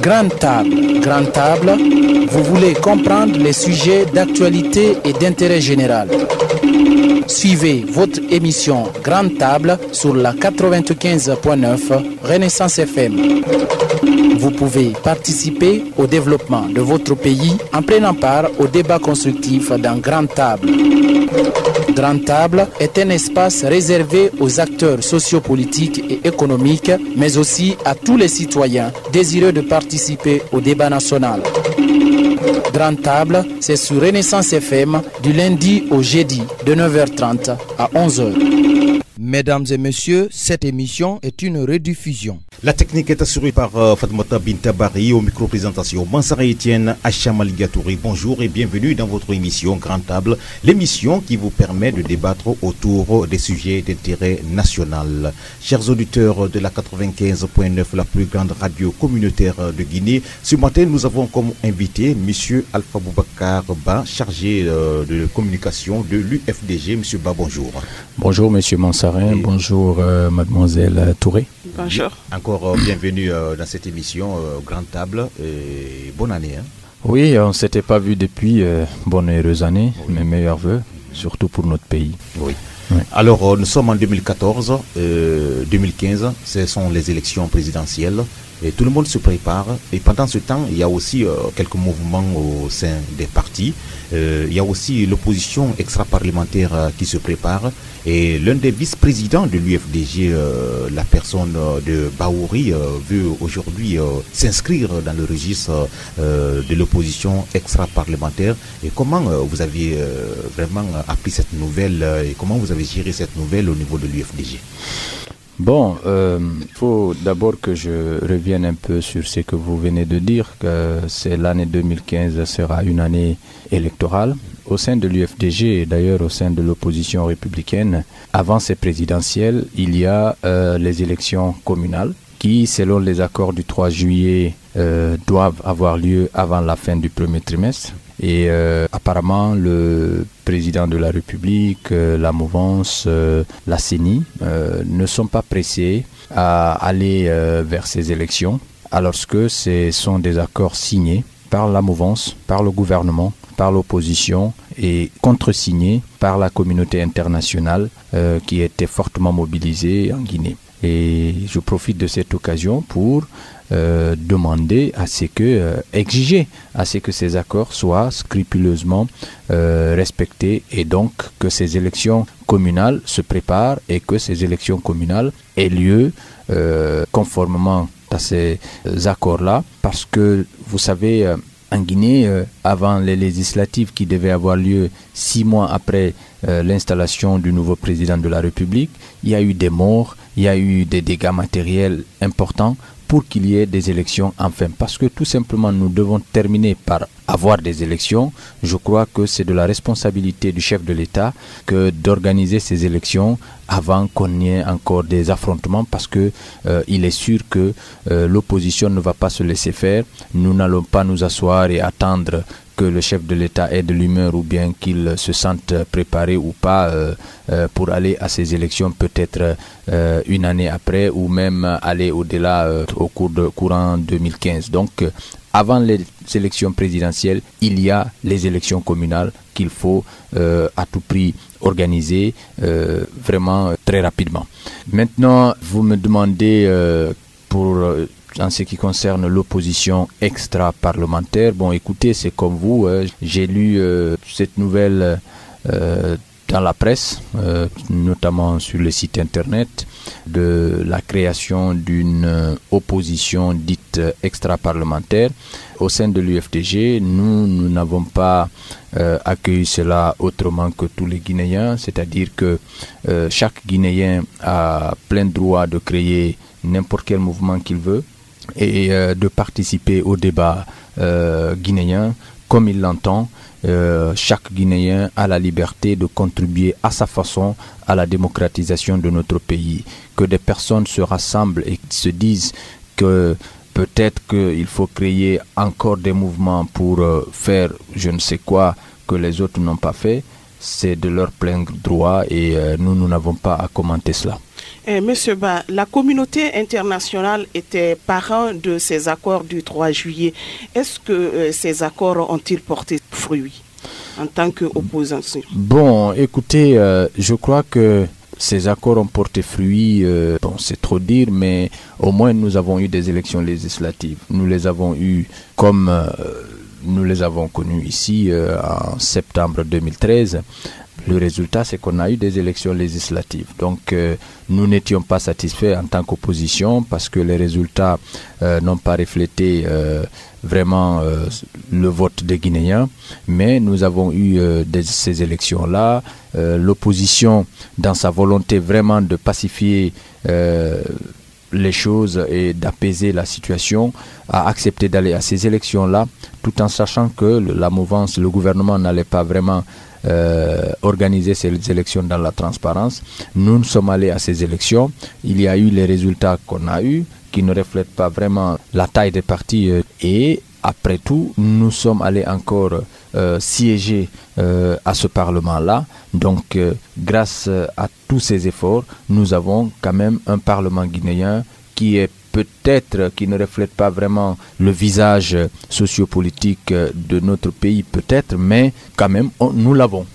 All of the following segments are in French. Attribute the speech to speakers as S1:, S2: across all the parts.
S1: Grande table. Grande table, vous voulez comprendre les sujets d'actualité et d'intérêt général. Suivez votre émission Grande Table sur la 95.9 Renaissance FM. Vous pouvez participer au développement de votre pays en prenant part au débat constructif dans Grande Table. Grande Table est un espace réservé aux acteurs sociopolitiques et économiques, mais aussi à tous les citoyens désireux de participer au débat national. Grande Table, c'est sur Renaissance FM du lundi au jeudi de 9h30 à 11h.
S2: Mesdames et messieurs, cette émission est une rediffusion.
S3: La technique est assurée par Fatoumata Binta Bari, au micro-présentation Mansara Etienne, Achama Ligatouri. Bonjour et bienvenue dans votre émission Grande Table, l'émission qui vous permet de débattre autour des sujets d'intérêt national. Chers auditeurs de la 95.9, la plus grande radio communautaire de Guinée, ce matin nous avons comme invité M. Alpha Boubacar Ba, chargé de communication de l'UFDG. M. Ba, bonjour.
S4: Bonjour M. Mansarin, bonjour Mademoiselle Touré.
S3: Bonjour. Encore bienvenue dans cette émission Grande Table et bonne année.
S4: Oui, on ne s'était pas vu depuis, bonne et heureuse année, mes meilleurs voeux, surtout pour notre pays.
S3: Oui. Alors nous sommes en 2014, 2015, ce sont les élections présidentielles et tout le monde se prépare et pendant ce temps il y a aussi quelques mouvements au sein des partis, il y a aussi l'opposition extra-parlementaire qui se prépare et l'un des vice-présidents de l'UFDG, la personne de Baouri, veut aujourd'hui s'inscrire dans le registre de l'opposition extra-parlementaire. Et comment vous avez vraiment appris cette nouvelle et comment vous avez géré cette nouvelle au niveau de l'UFDG?
S4: Bon, il faut d'abord que je revienne un peu sur ce que vous venez de dire, que c'est l'année 2015 sera une année électorale. Au sein de l'UFDG et d'ailleurs au sein de l'opposition républicaine, avant ces présidentielles, il y a les élections communales qui, selon les accords du 3 juillet, doivent avoir lieu avant la fin du premier trimestre. Et apparemment, le président de la République, la mouvance, la CENI ne sont pas pressés à aller vers ces élections, alors que ce sont des accords signés par la mouvance, par le gouvernement, par l'opposition et contresignés par la communauté internationale qui était fortement mobilisée en Guinée. Et je profite de cette occasion pour demander à ce que, exiger à ce que ces accords soient scrupuleusement respectés et donc que ces élections communales se préparent et que ces élections communales aient lieu conformément à ces accords-là, parce que vous savez, en Guinée, avant les législatives qui devaient avoir lieu 6 mois après l'installation du nouveau président de la République, il y a eu des morts, il y a eu des dégâts matériels importants pour qu'il y ait des élections enfin. Parce que tout simplement, nous devons terminer par avoir des élections. Je crois que c'est de la responsabilité du chef de l'État que d'organiser ces élections avant qu'on ait encore des affrontements, parce que il est sûr que l'opposition ne va pas se laisser faire. Nous n'allons pas nous asseoir et attendre que le chef de l'État ait de l'humeur ou bien qu'il se sente préparé ou pas pour aller à ces élections peut-être une année après ou même aller au-delà au courant 2015. Donc avant les élections présidentielles, il y a les élections communales qu'il faut à tout prix organiser vraiment très rapidement. Maintenant, vous me demandez pour en ce qui concerne l'opposition extra-parlementaire. Bon, écoutez, c'est comme vous, j'ai lu cette nouvelle dans la presse, notamment sur le site internet, de la création d'une opposition dite extra-parlementaire. Au sein de l'UFDG, nous n'avons pas accueilli cela autrement que tous les Guinéens, c'est-à-dire que chaque Guinéen a plein droit de créer n'importe quel mouvement qu'il veut et de participer au débat guinéen comme il l'entend. Chaque Guinéen a la liberté de contribuer à sa façon à la démocratisation de notre pays. Que des personnes se rassemblent et se disent que peut-être qu'il faut créer encore des mouvements pour faire je ne sais quoi que les autres n'ont pas fait, c'est de leur plein droit et nous n'avons pas à commenter cela.
S5: Monsieur Ba, la communauté internationale était parrain de ces accords du 3 juillet. Est-ce que ces accords ont-ils porté fruit en tant qu'opposants?
S4: Bon, écoutez, je crois que ces accords ont porté fruit, bon, c'est trop dire, mais au moins nous avons eu des élections législatives. Nous les avons eues comme nous les avons connues ici en septembre 2013. Le résultat, c'est qu'on a eu des élections législatives. Donc, nous n'étions pas satisfaits en tant qu'opposition parce que les résultats n'ont pas reflété vraiment le vote des Guinéens. Mais nous avons eu ces élections-là. L'opposition, dans sa volonté vraiment de pacifier les choses et d'apaiser la situation, a accepté d'aller à ces élections-là, tout en sachant que la mouvance, le gouvernement n'allait pas vraiment organiser ces élections dans la transparence. Nous sommes allés à ces élections. Il y a eu les résultats qu'on a eus, qui ne reflètent pas vraiment la taille des partis. Et après tout, nous sommes allés encore siéger à ce Parlement-là. Donc, grâce à tous ces efforts, nous avons quand même un Parlement guinéen qui est peut-être, qui ne reflète pas vraiment le visage sociopolitique de notre pays, peut-être, mais quand même, nous l'avons.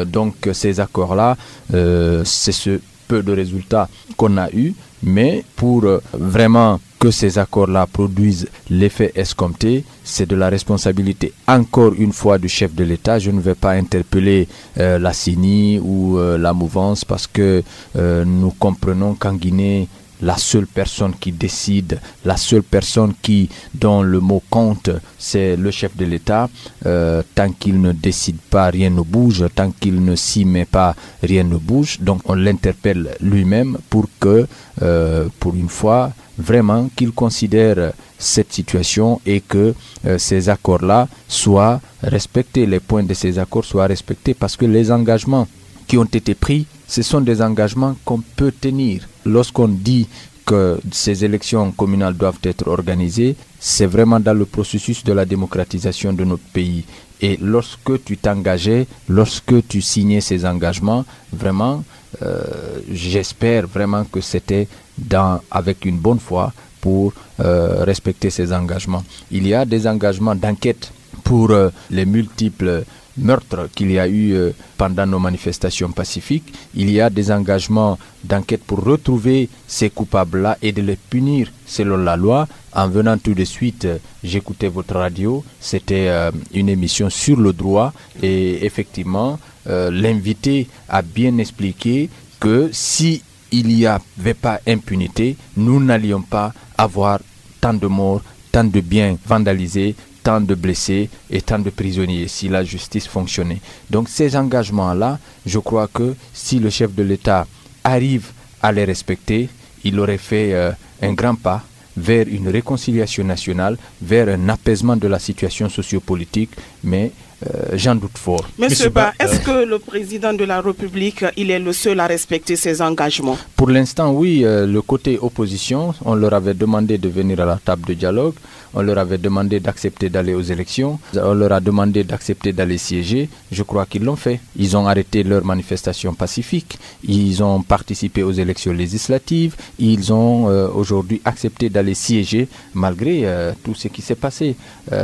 S4: Donc, ces accords-là, c'est ce peu de résultats qu'on a eu, mais pour vraiment que ces accords-là produisent l'effet escompté, c'est de la responsabilité, encore une fois, du chef de l'État. Je ne vais pas interpeller la CENI ou la mouvance parce que nous comprenons qu'en Guinée, la seule personne qui décide, la seule personne dont le mot compte, c'est le chef de l'État. Tant qu'il ne décide pas, rien ne bouge. Tant qu'il ne s'y met pas, rien ne bouge. Donc on l'interpelle lui-même pour que, pour une fois, vraiment qu'il considère cette situation et que ces accords-là soient respectés, les points de ces accords soient respectés, parce que les engagements qui ont été pris, ce sont des engagements qu'on peut tenir. Lorsqu'on dit que ces élections communales doivent être organisées, c'est vraiment dans le processus de la démocratisation de notre pays. Et lorsque tu t'engageais, lorsque tu signais ces engagements, vraiment, j'espère vraiment que c'était avec une bonne foi pour respecter ces engagements. Il y a des engagements d'enquête pour les multiples meurtres qu'il y a eu pendant nos manifestations pacifiques. Il y a des engagements d'enquête pour retrouver ces coupables-là et de les punir selon la loi. En venant tout de suite, j'écoutais votre radio, c'était une émission sur le droit et effectivement, l'invité a bien expliqué que si il n'y avait pas impunité, nous n'allions pas avoir tant de morts, tant de biens vandalisés, tant de blessés et tant de prisonniers si la justice fonctionnait. Donc ces engagements-là, je crois que si le chef de l'État arrive à les respecter, il aurait fait un grand pas vers une réconciliation nationale, vers un apaisement de la situation sociopolitique, mais j'en doute fort.
S5: Monsieur Ba, est-ce que le président de la République, il est le seul à respecter ses engagements?
S4: Pour l'instant, oui. Le côté opposition, on leur avait demandé de venir à la table de dialogue, on leur avait demandé d'accepter d'aller aux élections, on leur a demandé d'accepter d'aller siéger. Je crois qu'ils l'ont fait. Ils ont arrêté leur manifestation pacifique, ils ont participé aux élections législatives, ils ont aujourd'hui accepté d'aller siéger malgré tout ce qui s'est passé.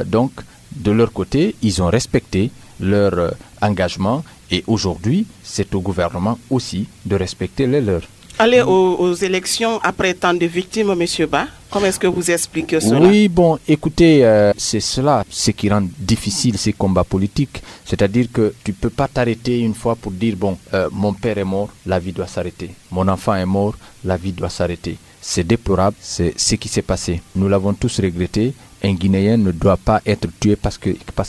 S4: Donc, de leur côté, ils ont respecté leur engagement et aujourd'hui, c'est au gouvernement aussi de respecter les leurs.
S5: Aller aux élections après tant de victimes, monsieur Ba, comment est-ce que vous expliquez cela?
S4: Oui, bon, écoutez, c'est cela, ce qui rend difficile ces combats politiques. C'est-à-dire que tu ne peux pas t'arrêter une fois pour dire, bon, mon père est mort, la vie doit s'arrêter. Mon enfant est mort, la vie doit s'arrêter. C'est déplorable, c'est ce qui s'est passé. Nous l'avons tous regretté. Un Guinéen ne doit pas être tué parce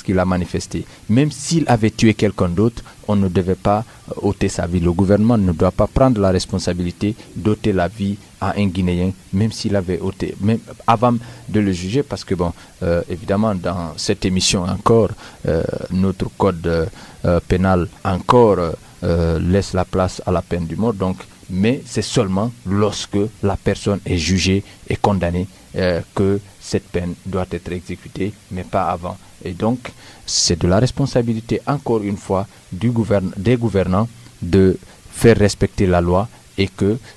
S4: qu'il a manifesté. Même s'il avait tué quelqu'un d'autre, on ne devait pas ôter sa vie. Le gouvernement ne doit pas prendre la responsabilité d'ôter la vie à un Guinéen, même s'il avait ôté, même avant de le juger, parce que bon, évidemment, dans cette émission encore, notre code pénal encore laisse la place à la peine de mort. Donc, mais c'est seulement lorsque la personne est jugée et condamnée que cette peine doit être exécutée, mais pas avant. Et donc, c'est de la responsabilité, encore une fois, des gouvernants de faire respecter la loi et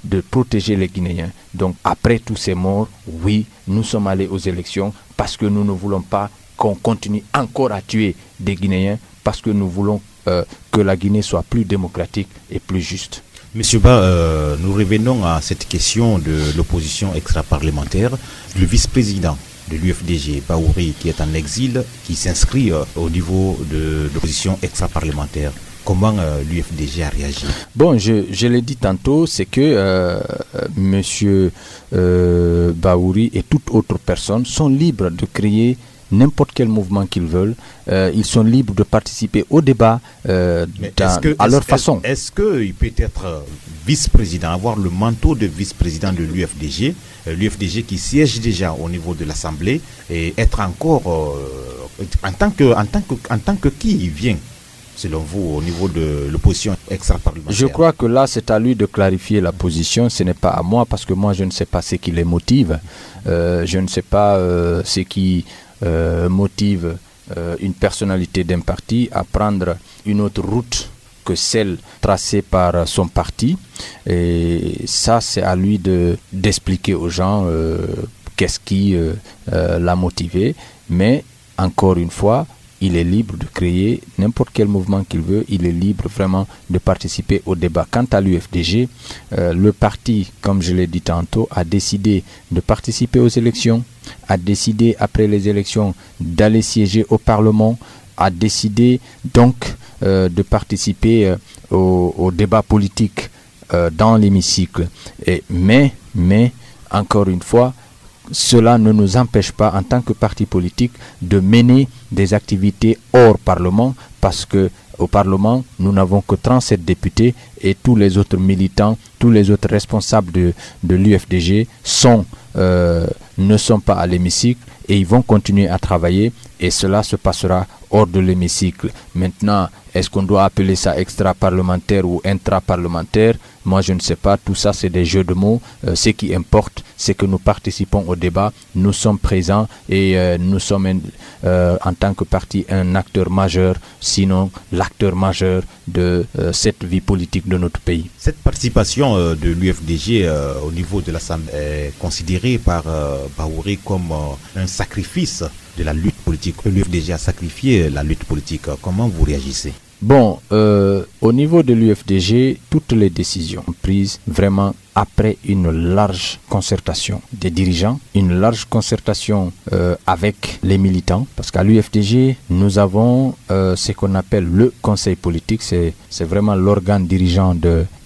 S4: de protéger les Guinéens. Donc, après tous ces morts, oui, nous sommes allés aux élections parce que nous ne voulons pas qu'on continue encore à tuer des Guinéens, parce que nous voulons que la Guinée soit plus démocratique et plus juste.
S3: Monsieur Ba, nous revenons à cette question de l'opposition extra-parlementaire. Le vice-président de l'UFDG, Bahouri, qui est en exil, qui s'inscrit au niveau de l'opposition extra-parlementaire. Comment l'UFDG a réagi?
S4: Bon, je l'ai dit tantôt, c'est que monsieur Bahouri et toute autre personne sont libres de créer n'importe quel mouvement qu'ils veulent. Ils sont libres de participer au débat à leur façon.
S3: Est-ce qu'il peut être vice-président, avoir le manteau de vice-président de l'UFDG, l'UFDG qui siège déjà au niveau de l'Assemblée, et être encore en tant que qui vient, selon vous, au niveau de l'opposition extra-parlementaire?
S4: Je crois que là, c'est à lui de clarifier la position. Ce n'est pas à moi, parce que moi, je ne sais pas ce qui les motive. Je ne sais pas ce qui motive une personnalité d'un parti à prendre une autre route que celle tracée par son parti. Et ça, c'est à lui d'expliquer aux gens qu'est-ce qui l'a motivé. Mais, encore une fois, il est libre de créer n'importe quel mouvement qu'il veut. Il est libre vraiment de participer au débat. Quant à l'UFDG, le parti, comme je l'ai dit tantôt, a décidé de participer aux élections, a décidé après les élections d'aller siéger au Parlement, a décidé donc de participer au débat politique dans l'hémicycle. Mais, encore une fois, cela ne nous empêche pas, en tant que parti politique, de mener des activités hors Parlement, parce que au Parlement, nous n'avons que 37 députés et tous les autres militants, tous les autres responsables de l'UFDG ne sont pas à l'hémicycle et ils vont continuer à travailler, et cela se passera hors de l'hémicycle. Maintenant, est-ce qu'on doit appeler ça extra-parlementaire ou intra-parlementaire? Moi, je ne sais pas. Tout ça, c'est des jeux de mots. Ce qui importe, c'est que nous participons au débat, nous sommes présents et nous sommes, en tant que parti, un acteur majeur, sinon l'acteur majeur de cette vie politique de notre pays.
S3: Cette participation de l'UFDG au niveau de l'Assemblée est considérée par Bahouri comme un sacrifice de la lutte politique. L'UFDG a sacrifié la lutte politique. Comment vous réagissez?
S4: Bon, au niveau de l'UFDG, toutes les décisions prises vraiment après une large concertation des dirigeants, une large concertation avec les militants, parce qu'à l'UFDG, nous avons ce qu'on appelle le conseil politique, c'est vraiment l'organe dirigeant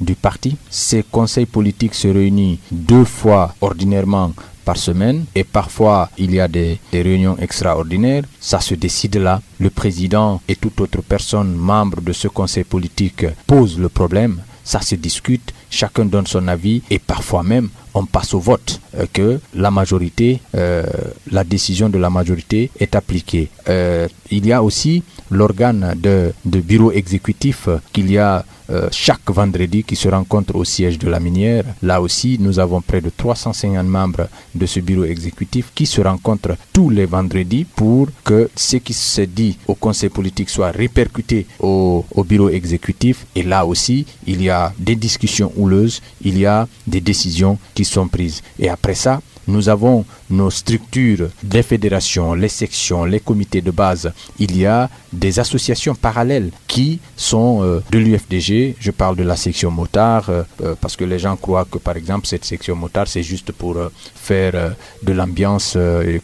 S4: du parti. Ces conseils politiques se réunissent 2 fois ordinairement par semaine, et parfois il y a des réunions extraordinaires. Ça se décide là. Le président et toute autre personne membre de ce conseil politique pose le problème, ça se discute, chacun donne son avis et parfois même on passe au vote que la majorité, la décision de la majorité est appliquée. Il y a aussi l'organe de bureau exécutif qu'il y a chaque vendredi qui se rencontre au siège de la minière. Là aussi, nous avons près de 350 membres de ce bureau exécutif qui se rencontrent tous les vendredis pour que ce qui se dit au conseil politique soit répercuté au bureau exécutif. Et là aussi, il y a des discussions houleuses, il y a des décisions qui sont prises. Et après ça, nous avons nos structures, les fédérations, les sections, les comités de base. Il y a des associations parallèles qui sont de l'UFDG. Je parle de la section motard parce que les gens croient que par exemple cette section motard c'est juste pour faire de l'ambiance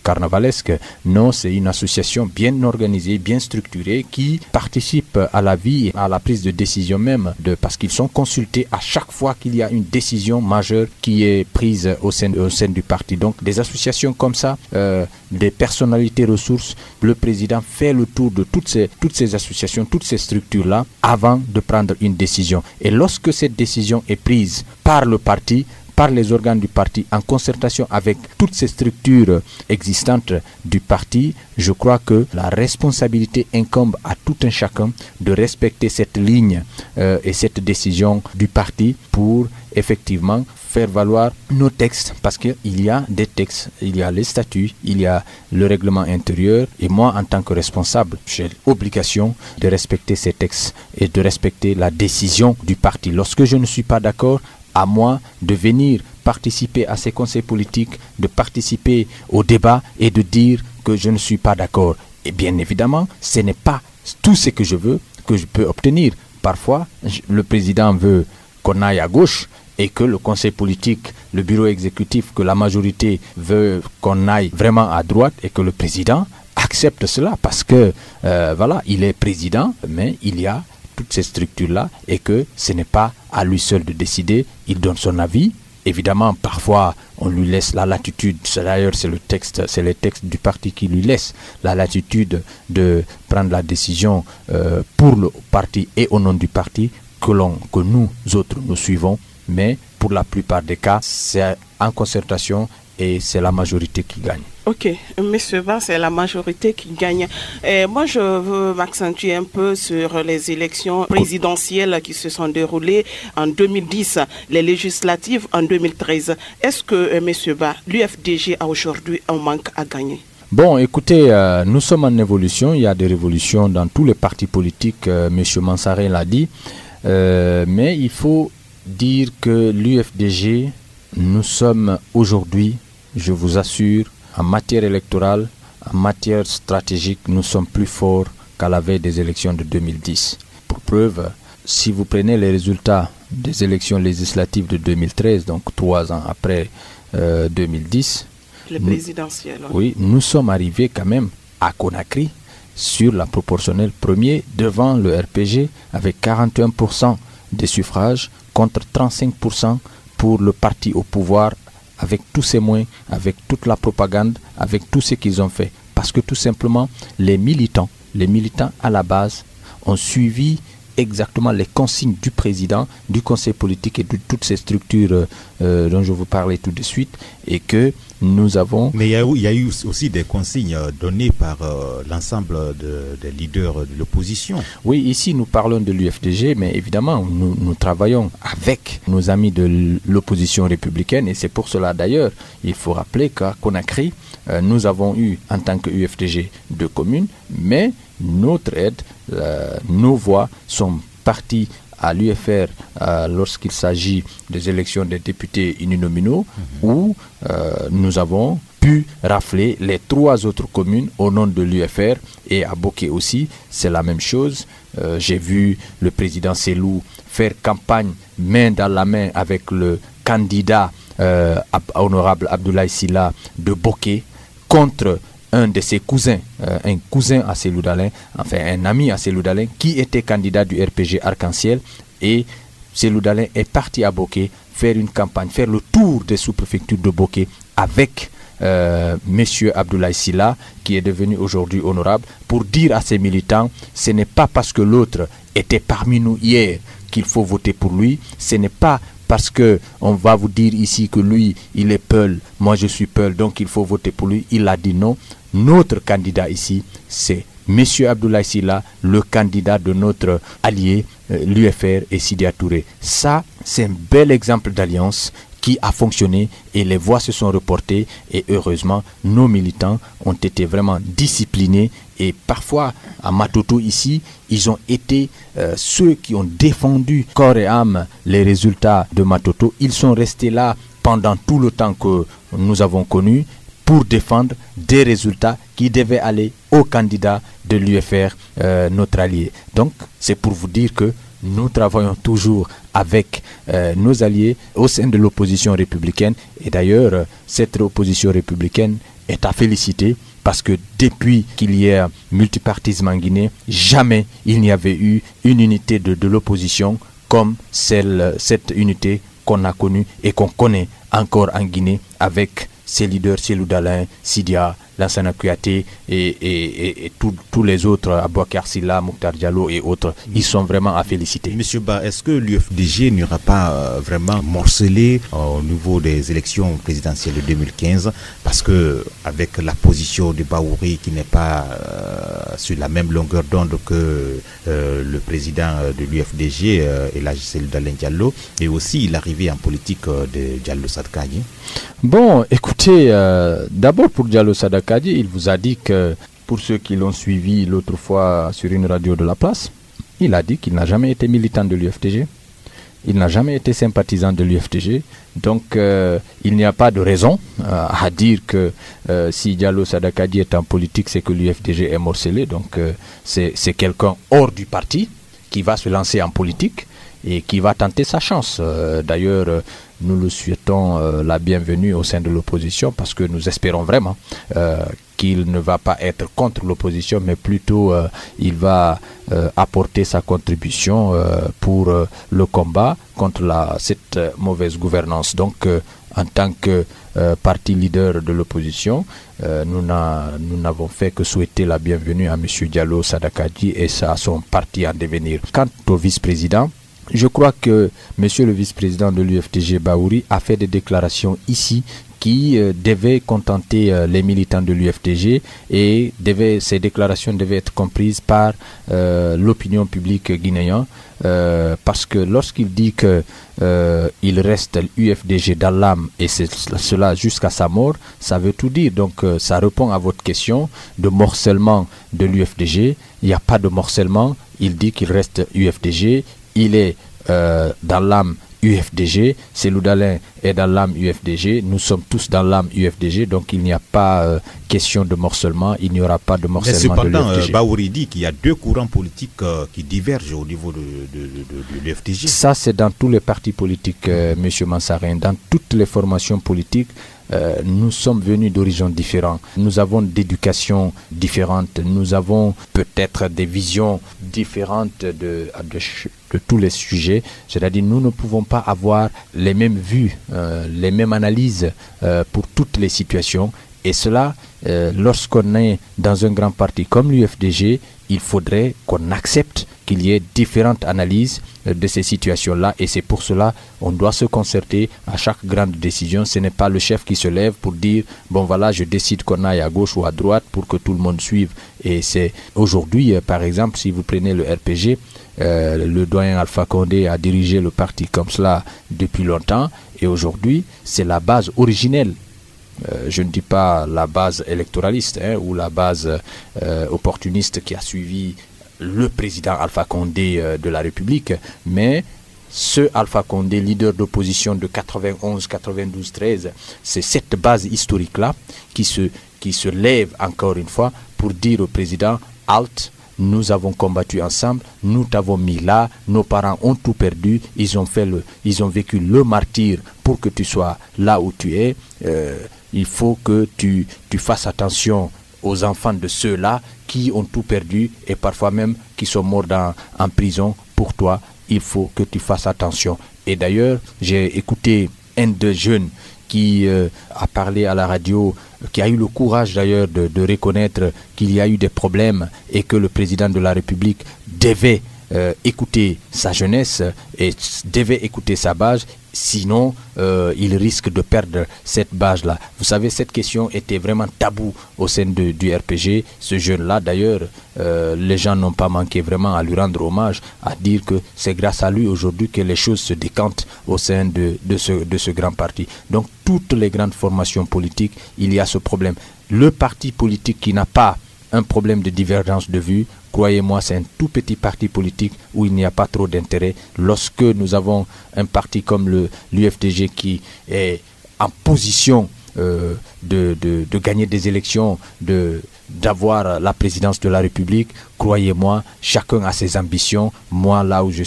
S4: carnavalesque. Non, c'est une association bien organisée, bien structurée qui participe à la vie et à la prise de décision même parce qu'ils sont consultés à chaque fois qu'il y a une décision majeure qui est prise au sein du parti. Donc des associations comme ça, des personnalités ressources, le président fait le tour de toutes ces associations, toutes ces structures-là avant de prendre une décision. Et lorsque cette décision est prise par le parti, par les organes du parti, en concertation avec toutes ces structures existantes du parti, je crois que la responsabilité incombe à tout un chacun de respecter cette ligne et cette décision du parti pour effectivement faire valoir nos textes, parce qu'il y a des textes, il y a les statuts, il y a le règlement intérieur, et moi en tant que responsable, j'ai l'obligation de respecter ces textes et de respecter la décision du parti. Lorsque je ne suis pas d'accord, à moi de venir participer à ces conseils politiques, de participer au débat et de dire que je ne suis pas d'accord. Et bien évidemment, ce n'est pas tout ce que je veux que je peux obtenir. Parfois, le président veut qu'on aille à gauche et que le conseil politique, le bureau exécutif, que la majorité veut qu'on aille vraiment à droite et que le président accepte cela parce que, voilà, il est président, mais il y a toutes ces structures-là et que ce n'est pas à lui seul de décider, il donne son avis. Évidemment, parfois, on lui laisse la latitude, d'ailleurs c'est les textes du parti qui lui laissent la latitude de prendre la décision pour le parti et au nom du parti que nous autres nous suivons, mais pour la plupart des cas, c'est en concertation et c'est la majorité qui gagne.
S5: Ok, Monsieur Ba, c'est la majorité qui gagne. Moi, je veux m'accentuer un peu sur les élections présidentielles qui se sont déroulées en 2010, les législatives en 2013. Est-ce que, Monsieur Ba, l'UFDG a aujourd'hui un manque à gagner?
S4: Bon, écoutez, nous sommes en évolution. Il y a des révolutions dans tous les partis politiques. Monsieur Mansaray l'a dit. Mais il faut dire que l'UFDG, nous sommes aujourd'hui, je vous assure, en matière électorale, en matière stratégique, nous sommes plus forts qu'à la veille des élections de 2010. Pour preuve, si vous prenez les résultats des élections législatives de 2013, donc 3 ans après 2010,
S5: les présidentielles.
S4: Oui, nous sommes arrivés quand même à Conakry sur la proportionnelle premier devant le RPG avec 41% des suffrages contre 35% pour le parti au pouvoir, avec tous ces moyens, avec toute la propagande, avec tout ce qu'ils ont fait. Parce que tout simplement, les militants à la base ont suivi exactement les consignes du président, du conseil politique et de toutes ces structures dont je vous parlais tout de suite, et que nous avons...
S3: Mais il y a eu aussi des consignes données par l'ensemble des leaders de l'opposition.
S4: Oui, ici nous parlons de l'UFDG, mais évidemment nous travaillons avec nos amis de l'opposition républicaine, et c'est pour cela d'ailleurs, il faut rappeler qu'à Conakry, nous avons eu en tant que UFDG 2 communes, mais notre aide, nos voix sont parties à l'UFR lorsqu'il s'agit des élections des députés uninominaux, où nous avons pu rafler les 3 autres communes au nom de l'UFR, et à Boké aussi, c'est la même chose. J'ai vu le président Selou faire campagne main dans la main avec le candidat honorable Abdoulaye Sylla de Boké contre un de ses cousins, un cousin à Selou Dalein, enfin un ami à Selou Dalein, qui était candidat du RPG Arc-en-Ciel, et Selou Dalein est parti à Boké faire une campagne, faire le tour des sous-préfectures de Boké avec Monsieur Abdoulaye Sylla, qui est devenu aujourd'hui honorable, pour dire à ses militants, ce n'est pas parce que l'autre était parmi nous hier qu'il faut voter pour lui, ce n'est pas parce qu'on va vous dire ici que lui, il est Peul, moi je suis Peul, donc il faut voter pour lui. Il a dit non. Notre candidat ici, c'est M. Abdoulaye Sylla, le candidat de notre allié, l'UFR et Sidya Touré. Ça, c'est un bel exemple d'alliance qui a fonctionné, et les voix se sont reportées, et heureusement, nos militants ont été vraiment disciplinés, et parfois, à Matoto ici, ils ont été ceux qui ont défendu corps et âme les résultats de Matoto. Ils sont restés là pendant tout le temps que nous avons connu pour défendre des résultats qui devaient aller au candidat de l'UFR, notre allié. Donc, c'est pour vous dire que nous travaillons toujours avec nos alliés au sein de l'opposition républicaine, et d'ailleurs cette opposition républicaine est à féliciter, parce que depuis qu'il y a multipartisme en Guinée, jamais il n'y avait eu une unité de l'opposition comme cette unité qu'on a connue et qu'on connaît encore en Guinée, avec ses leaders, Selou Dalein, Sidya Lansana Kouyaté et tous les autres, Abouakar Silla, Mokhtar Diallo et autres, ils sont vraiment à féliciter.
S3: Monsieur Ba, est-ce que l'UFDG n'aura pas vraiment morcelé au niveau des élections présidentielles de 2015, parce que avec la position de Bahouri qui n'est pas sur la même longueur d'onde que le président de l'UFDG, Elhadji Cellou Dalein Diallo, et aussi l'arrivée en politique de Diallo Sadakadji?
S4: Bon, écoutez, d'abord pour Diallo Sadakadji, il vous a dit que, pour ceux qui l'ont suivi l'autre fois sur une radio de la place, il a dit qu'il n'a jamais été militant de l'UFDG, il n'a jamais été sympathisant de l'UFDG, donc il n'y a pas de raison à dire que si Diallo Sadakadji est en politique, c'est que l'UFDG est morcelé, donc c'est quelqu'un hors du parti qui va se lancer en politique et qui va tenter sa chance. D'ailleurs, nous le souhaitons la bienvenue au sein de l'opposition, parce que nous espérons vraiment qu'il ne va pas être contre l'opposition, mais plutôt il va apporter sa contribution pour le combat contre cette mauvaise gouvernance. Donc, en tant que parti leader de l'opposition, nous n'avons fait que souhaiter la bienvenue à M. Diallo Sadakadji et à son parti en devenir. Quant au vice-président, je crois que monsieur le vice-président de l'UFDG, Bahouri, a fait des déclarations ici qui devaient contenter les militants de l'UFDG, et ces déclarations devaient être comprises par l'opinion publique guinéenne, parce que lorsqu'il dit que il reste l'UFDG dans l'âme et c'est cela jusqu'à sa mort, ça veut tout dire. Donc ça répond à votre question de morcellement de l'UFDG. Il n'y a pas de morcellement, il dit qu'il reste UFDG. Il est dans l'âme UFDG, Cellou Dalein est dans l'âme UFDG, nous sommes tous dans l'âme UFDG, donc il n'y a pas question de morcellement, il n'y aura pas de morcellement de l'UFDG.
S3: Cependant, Bahouri dit qu'il y a deux courants politiques qui divergent au niveau de l'UFDG.
S4: Ça, c'est dans tous les partis politiques, M. Mansarin, dans toutes les formations politiques. Nous sommes venus d'horizons différents, nous avons d'éducation différentes, nous avons peut-être des visions différentes de tous les sujets, c'est-à-dire nous ne pouvons pas avoir les mêmes vues, les mêmes analyses pour toutes les situations, et cela, lorsqu'on est dans un grand parti comme l'UFDG, il faudrait qu'on accepte qu'il y ait différentes analyses de ces situations-là, et c'est pour cela qu'on doit se concerter à chaque grande décision. Ce n'est pas le chef qui se lève pour dire bon voilà, je décide qu'on aille à gauche ou à droite pour que tout le monde suive. Et c'est aujourd'hui, par exemple, si vous prenez le RPG, le doyen Alpha Condé a dirigé le parti comme cela depuis longtemps, et aujourd'hui c'est la base originelle. Je ne dis pas la base électoraliste ou la base opportuniste qui a suivi le président Alpha Condé de la République, mais ce Alpha Condé, leader d'opposition de 91, 92, 13, c'est cette base historique-là qui se lève encore une fois pour dire au président halt, nous avons combattu ensemble, nous t'avons mis là, nos parents ont tout perdu, ils ont vécu le martyre pour que tu sois là où tu es. Il faut que tu fasses attention aux enfants de ceux-là qui ont tout perdu et parfois même qui sont morts en prison pour toi. Il faut que tu fasses attention. Et d'ailleurs, j'ai écouté un des jeunes qui a parlé à la radio, qui a eu le courage d'ailleurs de reconnaître qu'il y a eu des problèmes et que le président de la République devait écouter sa jeunesse et devait écouter sa base, sinon il risque de perdre cette base-là. Vous savez, cette question était vraiment tabou au sein du RPG. Ce jeune-là, d'ailleurs, les gens n'ont pas manqué vraiment à lui rendre hommage, à dire que c'est grâce à lui aujourd'hui que les choses se décantent au sein de ce grand parti. Donc, toutes les grandes formations politiques, il y a ce problème. Le parti politique qui n'a pas un problème de divergence de vue, croyez-moi, c'est un tout petit parti politique où il n'y a pas trop d'intérêt. Lorsque nous avons un parti comme l'UFDG qui est en position de gagner des élections, d'avoir la présidence de la République, croyez-moi, chacun a ses ambitions. Moi, là où je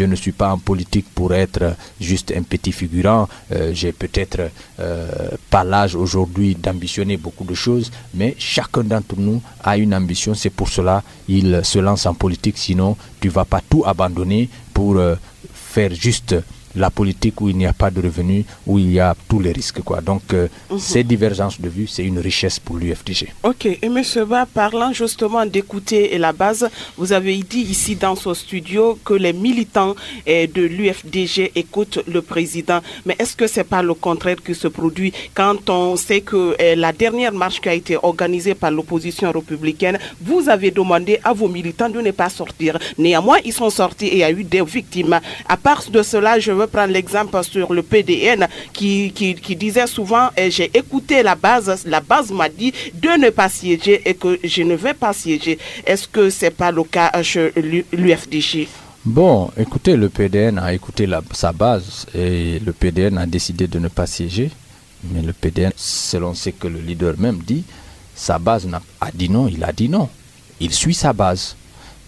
S4: ne suis pas en politique pour être juste un petit figurant. J'ai peut-être pas l'âge aujourd'hui d'ambitionner beaucoup de choses, mais chacun d'entre nous a une ambition. C'est pour cela qu'il se lance en politique, sinon tu ne vas pas tout abandonner pour faire juste la politique où il n'y a pas de revenus, où il y a tous les risques, quoi. Donc, ces divergences de vues, c'est une richesse pour l'UFDG.
S5: Ok, et M. Ba, parlant justement d'écouter la base, vous avez dit ici dans ce studio que les militants de l'UFDG écoutent le président. Mais est-ce que ce n'est pas le contraire qui se produit quand on sait que la dernière marche qui a été organisée par l'opposition républicaine, vous avez demandé à vos militants de ne pas sortir. Néanmoins, ils sont sortis et il y a eu des victimes. À part de cela, je veux prendre l'exemple sur le PDN qui disait souvent j'ai écouté la base m'a dit de ne pas siéger et que je ne vais pas siéger. Est-ce que ce n'est pas le cas chez l'UFDG?
S4: Bon, écoutez, le PDN a écouté sa base et le PDN a décidé de ne pas siéger. Mais le PDN, selon ce que le leader même dit, sa base a dit non, il a dit non. Il suit sa base.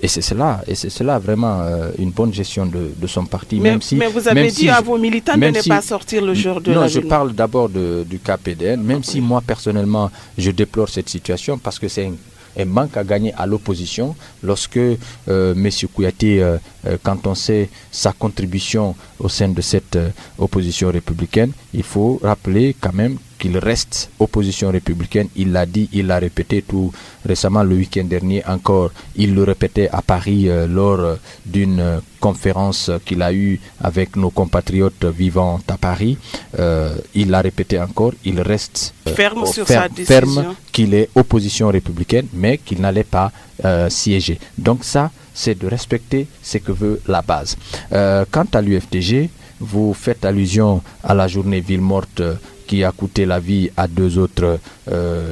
S4: Et c'est cela vraiment une bonne gestion de son parti.
S5: Mais vous avez dit à vos militants de ne pas sortir le jour de la
S4: je parle d'abord du cas PDN, même si moi personnellement je déplore cette situation parce que c'est un manque à gagner à l'opposition lorsque M. Kouyaté, quand on sait sa contribution au sein de cette opposition républicaine, il faut rappeler quand même qu'il reste opposition républicaine. Il l'a dit, il l'a répété tout récemment le week-end dernier encore. Il le répétait à Paris lors d'une conférence qu'il a eue avec nos compatriotes vivant à Paris. Il l'a répété encore, il reste
S5: ferme sur sa décision.
S4: Qu'il est opposition républicaine, mais qu'il n'allait pas siéger. Donc ça, c'est de respecter ce que veut la base. Quant à l'UFDG, vous faites allusion à la journée ville morte qui a coûté la vie à 2 autres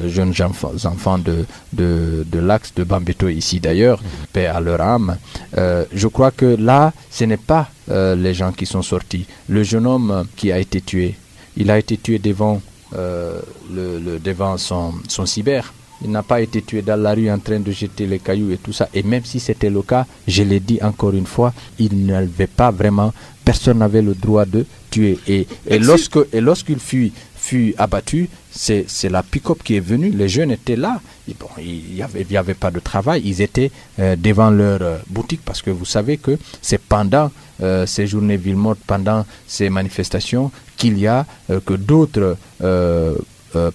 S4: jeunes enfants de l'axe de Bambeto ici d'ailleurs, paix à leur âme. Je crois que là, ce n'est pas les gens qui sont sortis. Le jeune homme qui a été tué, il a été tué devant, devant son cyber. Il n'a pas été tué dans la rue en train de jeter les cailloux et tout ça. Et même si c'était le cas, je l'ai dit encore une fois, il n'avait pas vraiment, personne n'avait le droit de tuer. Et lorsqu'il fut abattu, c'est la pick-up qui est venue. Les jeunes étaient là. Et bon, il y avait pas de travail. Ils étaient devant leur boutique parce que vous savez que c'est pendant ces journées ville morte, pendant ces manifestations, qu'il y a que d'autres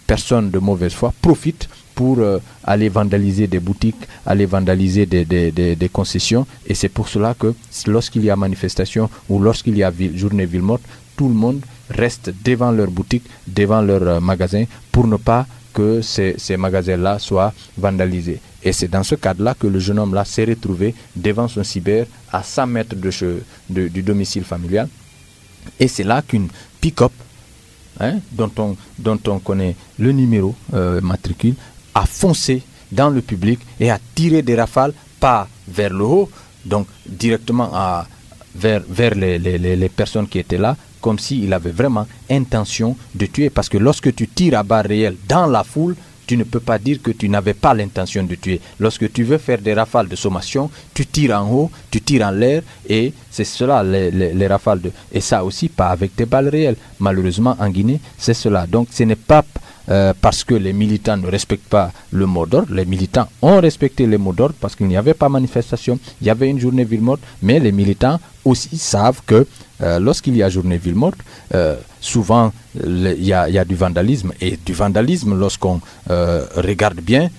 S4: personnes de mauvaise foi profitent pour aller vandaliser des boutiques, aller vandaliser des concessions. Et c'est pour cela que lorsqu'il y a manifestation ou lorsqu'il y a journée ville morte, tout le monde reste devant leur boutique, devant leur magasin, pour ne pas que ces magasins-là soient vandalisés. Et c'est dans ce cadre-là que le jeune homme-là s'est retrouvé devant son cyber à 100 mètres du domicile familial. Et c'est là qu'une pick-up, dont on connaît le numéro matricule, a foncé dans le public et a tiré des rafales, pas vers le haut, donc directement vers les personnes qui étaient là, comme s'il avait vraiment intention de tuer. Parce que lorsque tu tires à balles réelles dans la foule, tu ne peux pas dire que tu n'avais pas l'intention de tuer. Lorsque tu veux faire des rafales de sommation, tu tires en haut, tu tires en l'air, et c'est cela les rafales et ça aussi pas avec des balles réelles. Malheureusement en Guinée, c'est cela. Donc ce n'est pas parce que les militants ne respectent pas le mot d'ordre. Les militants ont respecté les mots d'ordre parce qu'il n'y avait pas manifestation, il y avait une journée ville morte, mais les militants aussi savent que lorsqu'il y a journée ville morte, souvent il y a du vandalisme, et du vandalisme, lorsqu'on regarde bien,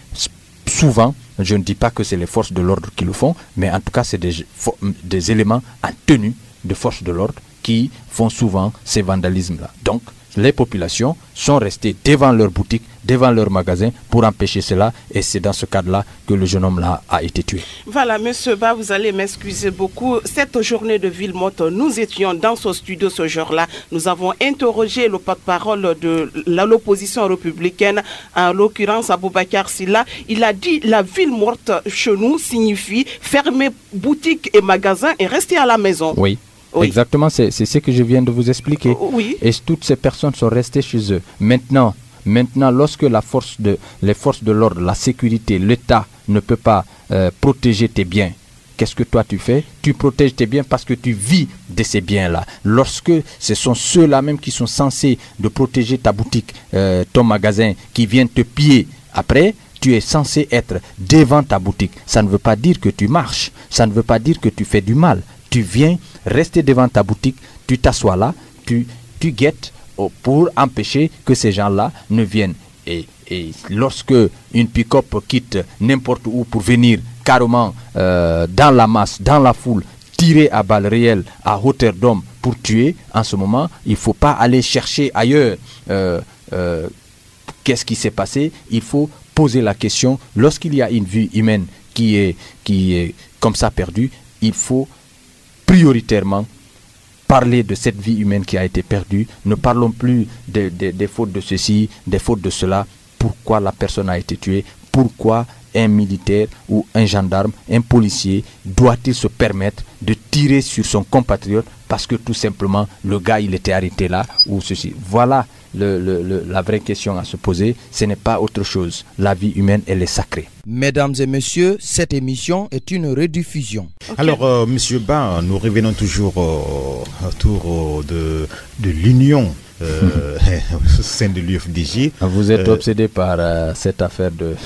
S4: souvent, je ne dis pas que c'est les forces de l'ordre qui le font, mais en tout cas c'est des éléments en tenue de forces de l'ordre qui font souvent ces vandalismes-là. Donc les populations sont restées devant leur boutique, devant leur magasin pour empêcher cela, et c'est dans ce cadre-là que le jeune homme-là a été tué. Voilà,
S5: Monsieur Ba, vous allez m'excuser beaucoup. Cette journée de ville morte, nous étions dans ce studio ce jour-là. Nous avons interrogé le porte-parole de l'opposition républicaine, en l'occurrence Aboubakar Silla. Il a dit la ville morte chez nous signifie fermer boutique et magasin et rester à la maison.
S4: Oui. Oui. Exactement, c'est ce que je viens de vous expliquer.
S5: Oui.
S4: Et toutes ces personnes sont restées chez eux. Maintenant, lorsque les forces de l'ordre, la sécurité, l'État ne peut pas protéger tes biens, qu'est-ce que toi tu fais? Tu protèges tes biens parce que tu vis de ces biens-là. Lorsque ce sont ceux-là même qui sont censés de protéger ta boutique, ton magasin, qui viennent te piller après, tu es censé être devant ta boutique. Ça ne veut pas dire que tu marches, ça ne veut pas dire que tu fais du mal. Tu viens rester devant ta boutique, tu t'assois là, tu guettes pour empêcher que ces gens-là ne viennent. Et lorsque une pick-up quitte n'importe où pour venir carrément dans la masse, dans la foule, tirer à balles réelles à hauteur d'homme pour tuer, en ce moment, il ne faut pas aller chercher ailleurs qu'est-ce qui s'est passé. Il faut poser la question. Lorsqu'il y a une vie humaine qui est comme ça perdue, il faut prioritairement parler de cette vie humaine qui a été perdue. Ne parlons plus des fautes de ceci, des fautes de cela. Pourquoi la personne a été tuée? Pourquoi un militaire ou un gendarme, un policier, doit-il se permettre de tirer sur son compatriote parce que tout simplement le gars il était arrêté là ou ceci? Voilà la vraie question à se poser. Ce n'est pas autre chose. La vie humaine, elle est sacrée.
S2: Mesdames et messieurs, cette émission est une rediffusion.
S3: Okay. Alors, Monsieur Ba, nous revenons toujours autour de l'union au sein de l'UFDG.
S4: Vous êtes obsédé par cette affaire de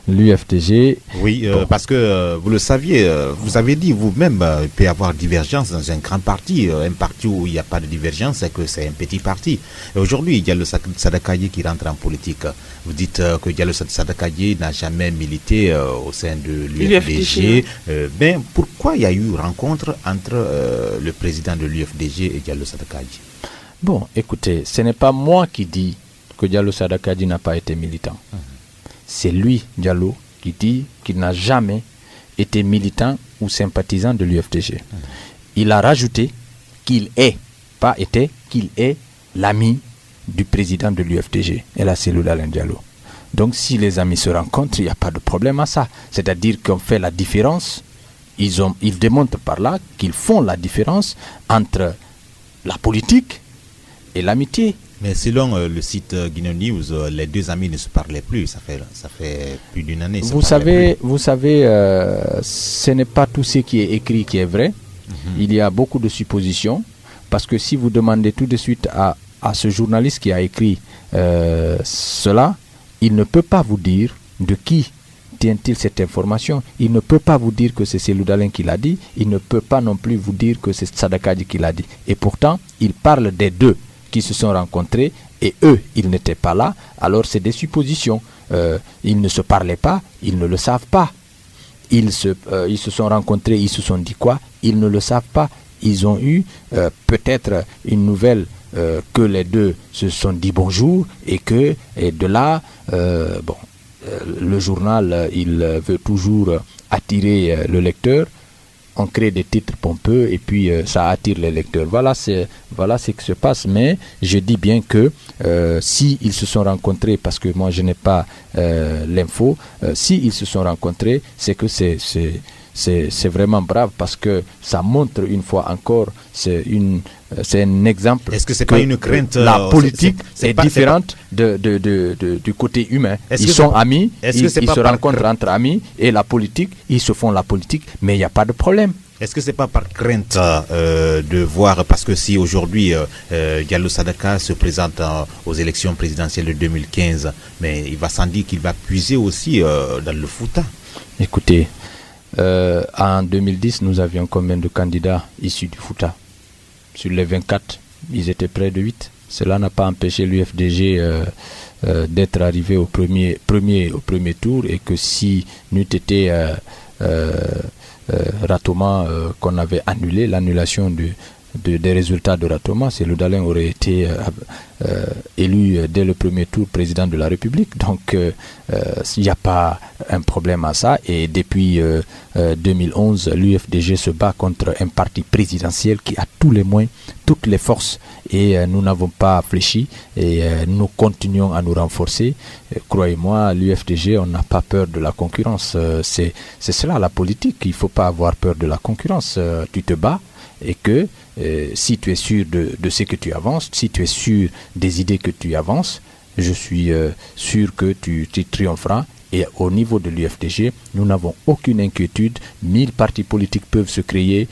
S4: l'UFDG.
S3: Oui, bon. Parce que vous le saviez, vous avez dit vous-même, il peut y avoir divergence dans un grand parti. Un parti où il n'y a pas de divergence, c'est que c'est un petit parti. Et aujourd'hui, il y a le Sadakaye qui rentre en politique. Vous dites que Diallo Sadakaye n'a jamais milité au sein de l'UFDG. Ben, pourquoi il y a eu rencontre entre le président de l'UFDG et Diallo Sadakaye?
S4: Bon, écoutez, ce n'est pas moi qui dis que Diallo Sadakaye n'a pas été militant. C'est lui, Diallo, qui dit qu'il n'a jamais été militant ou sympathisant de l'UFDG. Il a rajouté qu'il est l'ami du président de l'UFDG, El Hadji Alain Diallo. Donc si les amis se rencontrent, il n'y a pas de problème à ça. C'est-à-dire qu'on fait la différence, ils démontrent par là qu'ils font la différence entre la politique et l'amitié.
S3: Mais selon le site Guinea News, les deux amis ne se parlaient plus. Ça fait plus d'une année.
S4: Vous savez, ce n'est pas tout ce qui est écrit qui est vrai. Il y a beaucoup de suppositions. Parce que si vous demandez tout de suite à ce journaliste qui a écrit cela, il ne peut pas vous dire de qui tient-il cette information. Il ne peut pas vous dire que c'est Cellou Dalein qui l'a dit. Il ne peut pas non plus vous dire que c'est Sadakaye qui l'a dit. Et pourtant, il parle des deux qui se sont rencontrés et eux, ils n'étaient pas là. Alors c'est des suppositions. Ils ne se parlaient pas, ils ne le savent pas. Ils se sont rencontrés, ils se sont dit quoi? Ils ne le savent pas. Ils ont eu peut-être une nouvelle que les deux se sont dit bonjour et de là, le journal, il veut toujours attirer le lecteur. On crée des titres pompeux et puis ça attire les lecteurs. Voilà ce qui se passe. Mais je dis bien que si ils se sont rencontrés, parce que moi je n'ai pas l'info, si ils se sont rencontrés, c'est que c'est vraiment brave parce que ça montre une fois encore, c'est un exemple.
S3: Est-ce que c'est pas une crainte?
S4: La politique est différente du côté humain. Ils sont amis, ils se rencontrent entre amis et la politique, ils se font la politique, mais il n'y a pas de problème.
S3: Est-ce que c'est pas par crainte de voir, parce que si aujourd'hui Diallo Sadakaye se présente aux élections présidentielles de 2015, mais il va sans dire qu'il va puiser aussi dans le Fouta?
S4: Écoutez, en 2010, nous avions combien de candidats issus du Fouta? Sur les 24, ils étaient près de 8. Cela n'a pas empêché l'UFDG d'être arrivé au premier tour et que si n'eût été Ratoma qu'on avait annulé, l'annulation des résultats de Ratoma, Cellou Dalein aurait été élu dès le premier tour président de la République. Donc il n'y a pas un problème à ça. Et depuis 2011, l'UFDG se bat contre un parti présidentiel qui a tous les moyens, toutes les forces. Et nous n'avons pas fléchi et nous continuons à nous renforcer. Croyez-moi, l'UFDG, on n'a pas peur de la concurrence. C'est cela la politique. Il ne faut pas avoir peur de la concurrence. Tu te bats. Et que si tu es sûr de ce que tu avances, si tu es sûr des idées que tu avances, je suis sûr que tu triompheras. Et au niveau de l'UFDG, nous n'avons aucune inquiétude. 1000 partis politiques peuvent se créer.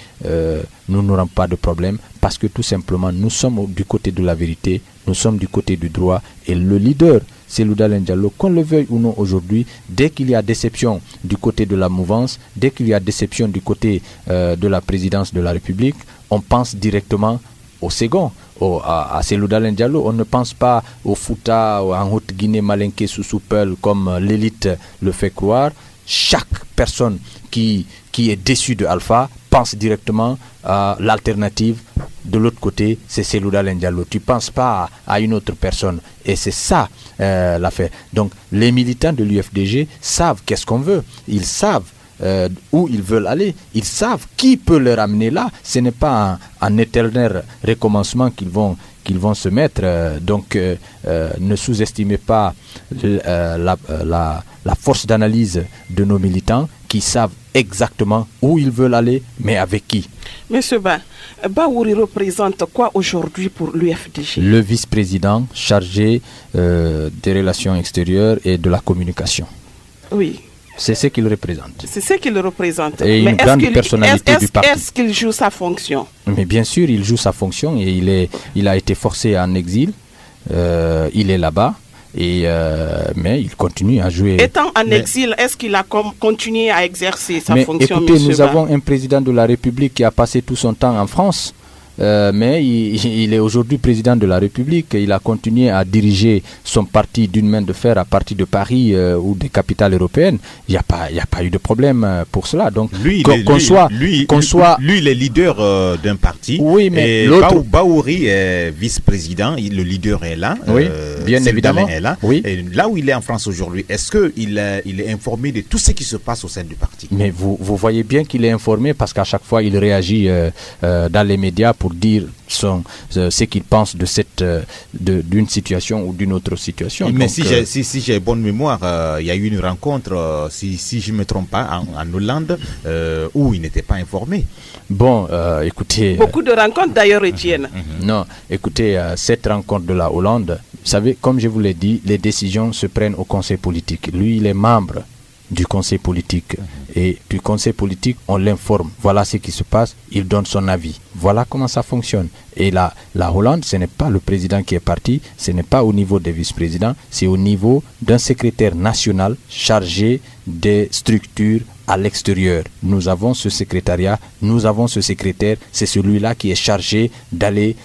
S4: Nous n'aurons pas de problème parce que tout simplement, nous sommes du côté de la vérité. Nous sommes du côté du droit. Et le leader, Cellou Dalein Diallo, qu'on le veuille ou non aujourd'hui, dès qu'il y a déception du côté de la mouvance, dès qu'il y a déception du côté de la présidence de la République, on pense directement au second, à Cellou Dalein Diallo. On ne pense pas au Fouta, en Haute-Guinée, Malinké, Sousoupel, comme l'élite le fait croire. Chaque personne qui est déçue de Alpha pense directement à l'alternative. De l'autre côté, c'est Cellou Dalein Diallo. Tu ne penses pas à une autre personne. Et c'est ça l'affaire. Donc, les militants de l'UFDG savent qu'est-ce qu'on veut. Ils savent où ils veulent aller. Ils savent qui peut leur amener là. Ce n'est pas un éternel recommencement qu'ils vont se mettre. Donc, ne sous-estimez pas la force d'analyse de nos militants qui savent exactement où ils veulent aller, mais avec qui.
S5: Monsieur Bahouri représente quoi aujourd'hui pour l'UFDG?
S4: Le vice-président chargé des relations extérieures et de la communication.
S5: Oui.
S4: C'est ce qu'il représente.
S5: C'est ce qu'il représente.
S4: Et une grande personnalité du parti.
S5: Est-ce qu'il joue sa fonction?
S4: Mais bien sûr, il joue sa fonction et il a été forcé en exil. Il est là-bas. Mais il continue à jouer.
S5: Étant en exil, est-ce qu'il a continué à exercer sa fonction?
S4: Écoutez, nous avons un président de la République qui a passé tout son temps en France. Mais il est aujourd'hui président de la République. Il a continué à diriger son parti d'une main de fer à partir de Paris ou des capitales européennes. Il n'y a pas eu de problème pour cela. Donc,
S3: lui, il est leader d'un parti.
S4: Oui, mais
S3: Bahouri est vice-président. Le leader est là.
S4: Oui, bien évidemment.
S3: Est là.
S4: Oui.
S3: Et là où il est en France aujourd'hui, est-ce qu'il est informé de tout ce qui se passe au sein du parti?
S4: Mais vous voyez bien qu'il est informé parce qu'à chaque fois, il réagit dans les médias pour dire ce qu'il pense d'une situation ou d'une autre situation.
S3: Mais donc, si j'ai bonne mémoire, il y a eu une rencontre, si je ne me trompe pas, en Hollande, où il n'était pas informé.
S4: Bon, écoutez...
S5: Beaucoup de rencontres d'ailleurs, Étienne.
S4: Non, écoutez, cette rencontre de la Hollande, vous savez, comme je vous l'ai dit, les décisions se prennent au Conseil politique. Lui, il est membre du Conseil politique. Et du Conseil politique, on l'informe. Voilà ce qui se passe. Il donne son avis. Voilà comment ça fonctionne. Et la Hollande, ce n'est pas le président qui est parti. Ce n'est pas au niveau des vice-présidents. C'est au niveau d'un secrétaire national chargé des structures à l'extérieur. Nous avons ce secrétariat, nous avons ce secrétaire. C'est celui-là qui est chargé d'aller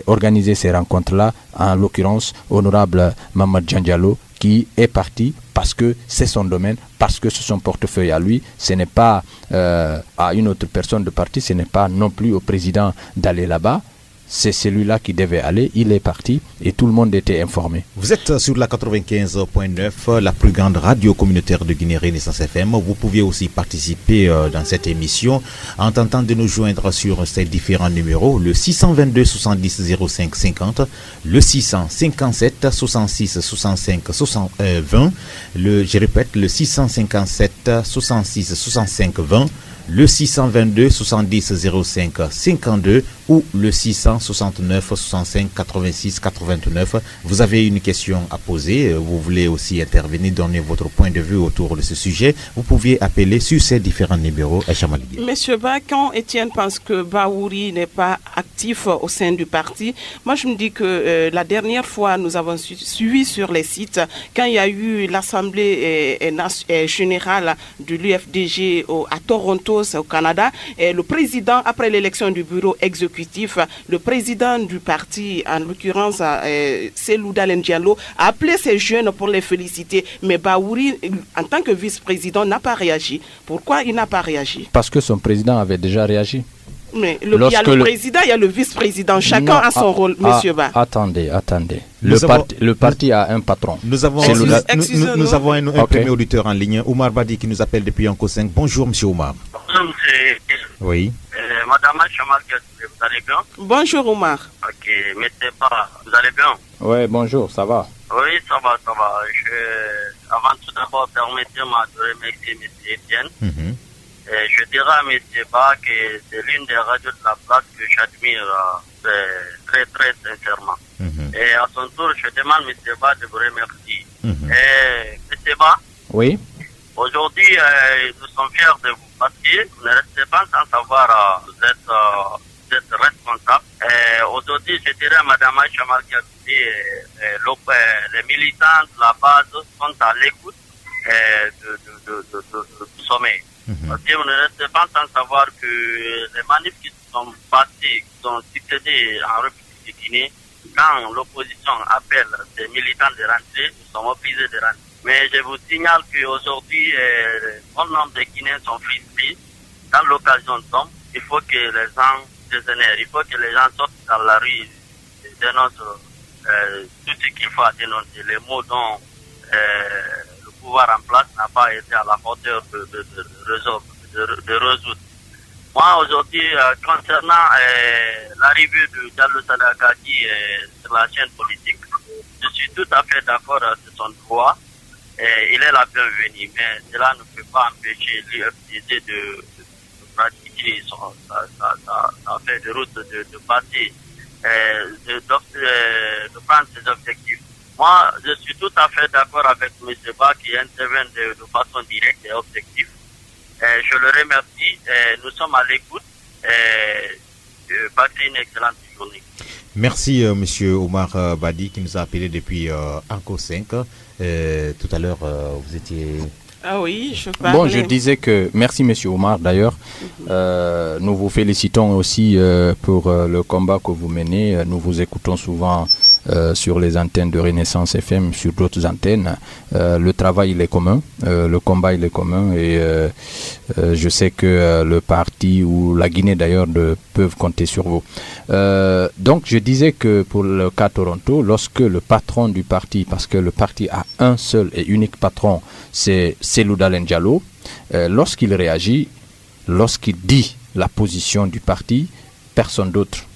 S4: organiser ces rencontres-là. En l'occurrence, honorable Mamad Diallo, qui est parti parce que c'est son domaine, parce que c'est son portefeuille à lui. Ce n'est pas à une autre personne de parti, ce n'est pas non plus au président d'aller là-bas. C'est celui-là qui devait aller, il est parti et tout le monde était informé.
S3: Vous êtes sur la 95.9, la plus grande radio communautaire de Guinée, Renaissance FM. Vous pouviez aussi participer dans cette émission en tentant de nous joindre sur ces différents numéros, le 622 70 05 50, le 657 66 65 20, je répète, le 657 66 65 20, le 622 70 05 52 ou le 669 65 86 89. Vous avez une question à poser, vous voulez aussi intervenir, donner votre point de vue autour de ce sujet, vous pouvez appeler sur ces différents numéros.
S5: Monsieur Ba, quand Étienne pense que Bahouri n'est pas actif au sein du parti, moi je me dis que la dernière fois nous avons suivi sur les sites, quand il y a eu l'Assemblée générale de l'UFDG à Toronto, c'est au Canada, et le président, après l'élection du bureau exécutif, le président du parti, en l'occurrence Cellou Dalein Diallo, a appelé ces jeunes pour les féliciter. Mais Bahouri, en tant que vice-président, n'a pas réagi. Pourquoi il n'a pas réagi?
S4: Parce que son président avait déjà réagi.
S5: Mais il y a le président, il y a le vice-président. Chacun a son rôle, monsieur Ba.
S4: Attendez. Le parti a un patron.
S3: Nous avons un premier auditeur en ligne, Oumar Badi, qui nous appelle depuis Anko 5. Bonjour, monsieur Oumar.
S6: Bonjour, monsieur.
S3: Oui.
S6: Madame Chamal, vous allez bien?
S5: Bonjour, Oumar.
S6: Ok, mettez pas. Vous allez bien?
S4: Oui, bonjour, ça va?
S6: Oui, ça va. Avant tout d'abord, permettez-moi de remercier M. Étienne. Je dirais à M. Ba que c'est l'une des radios de la place que j'admire très, très sincèrement. Et à son tour, je demande à M. Ba de vous remercier. M. Ba?
S4: Oui.
S6: Aujourd'hui, nous sommes fiers de vous parce que vous ne restez pas sans savoir, vous êtes responsable. Aujourd'hui, je dirais à Mme Aïcha Markiakoudi, les militants de la base sont à l'écoute du sommet. Parce que vous ne restez pas sans savoir que les manifs qui se sont passés, qui sont succédés en République de Guinée, quand l'opposition appelle des militants de rentrer, nous sommes obligés de rentrer. Mais je vous signale qu'aujourd'hui, bon nombre de Guinéens sont frustrés. Quand l'occasion tombe, il faut que les gens dégénèrent, il faut que les gens sortent dans la rue et dénoncent tout ce qu'il faut dénoncer. Les mots dont le pouvoir en place n'a pas été à la hauteur de résoudre. Moi, aujourd'hui, concernant l'arrivée de Diallo Sadakati sur la chaîne politique, je suis tout à fait d'accord sur son droit. Il est la bienvenue, mais cela ne peut pas empêcher l'UFDG de pratiquer sa feuille de route, de passer, de prendre ses objectifs. Moi, je suis tout à fait d'accord avec M. Ba qui intervient de façon directe et objective. Je le remercie. Nous sommes à l'écoute. Passez une excellente journée.
S3: Merci, Monsieur Omar Badi, qui nous a appelé depuis Anko 5. Tout à l'heure, vous étiez...
S5: Ah oui, je parlais.
S4: Bon, je disais que... Merci, Monsieur Omar, d'ailleurs. Nous vous félicitons aussi pour le combat que vous menez. Nous vous écoutons souvent sur les antennes de Renaissance FM, sur d'autres antennes. Le travail, il est commun. Le combat, il est commun. Et je sais que le parti ou la Guinée, d'ailleurs, peuvent compter sur vous. Donc, je disais que pour le cas Toronto, lorsque le patron du parti, parce que le parti a un seul et unique patron, c'est Cellou Dalein Diallo, lorsqu'il réagit, lorsqu'il dit la position du parti, personne d'autre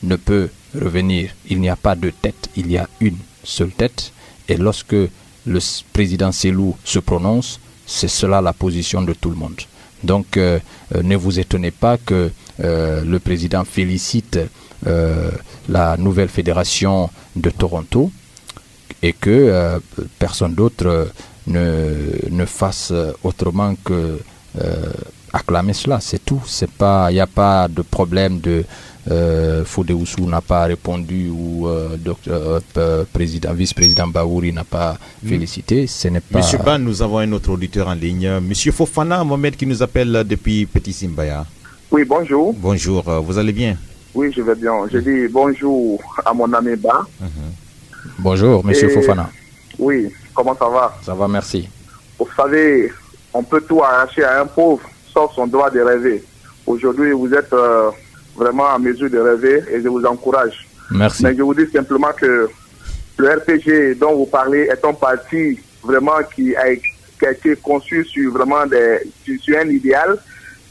S4: ne peut revenir. Il n'y a pas de tête, il y a une seule tête. Et lorsque le président Cellou se prononce, c'est cela la position de tout le monde. Donc, ne vous étonnez pas que le président félicite la nouvelle fédération de Toronto et que personne d'autre ne fasse autrement que acclamer cela. C'est tout. Il n'y a pas de problème de Fodé Oussou n'a pas répondu ou vice-président Baouri n'a pas félicité. Ce n'est pas...
S3: Monsieur Ban, nous avons un autre auditeur en ligne. Monsieur Fofana Mohamed qui nous appelle depuis Petit Simbaya.
S7: Oui, bonjour.
S3: Bonjour, vous allez bien?
S7: Oui, je vais bien. Je dis bonjour à mon ami Ba.
S4: Bonjour, Monsieur Fofana.
S7: Oui, comment ça va?
S4: Ça va, merci.
S7: Vous savez, on peut tout arracher à un pauvre, sauf son droit de rêver. Aujourd'hui, vous êtes vraiment en mesure de rêver et je vous encourage.
S4: Merci.
S7: Mais je vous dis simplement que le RPG dont vous parlez est un parti vraiment qui a été conçu sur vraiment sur un idéal.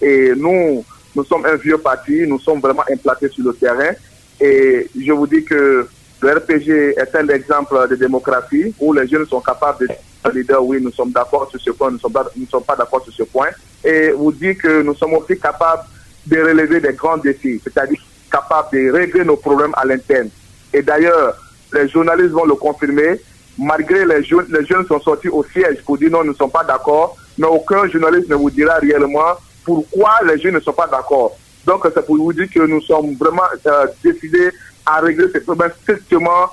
S7: Et nous sommes un vieux parti, nous sommes vraiment implantés sur le terrain. Et je vous dis que le RPG est un exemple de démocratie où les jeunes sont capables de dire oui, nous sommes d'accord sur ce point, nous ne sommes pas d'accord sur ce point. Et vous dit que nous sommes aussi capables de relever des grands défis, c'est-à-dire capables de régler nos problèmes à l'interne. Et d'ailleurs, les journalistes vont le confirmer, malgré les jeunes sont sortis au siège pour dire non, nous ne sommes pas d'accord, mais aucun journaliste ne vous dira réellement pourquoi les jeunes ne sont pas d'accord. Donc c'est pour vous dire que nous sommes vraiment décidés à régler ces problèmes strictement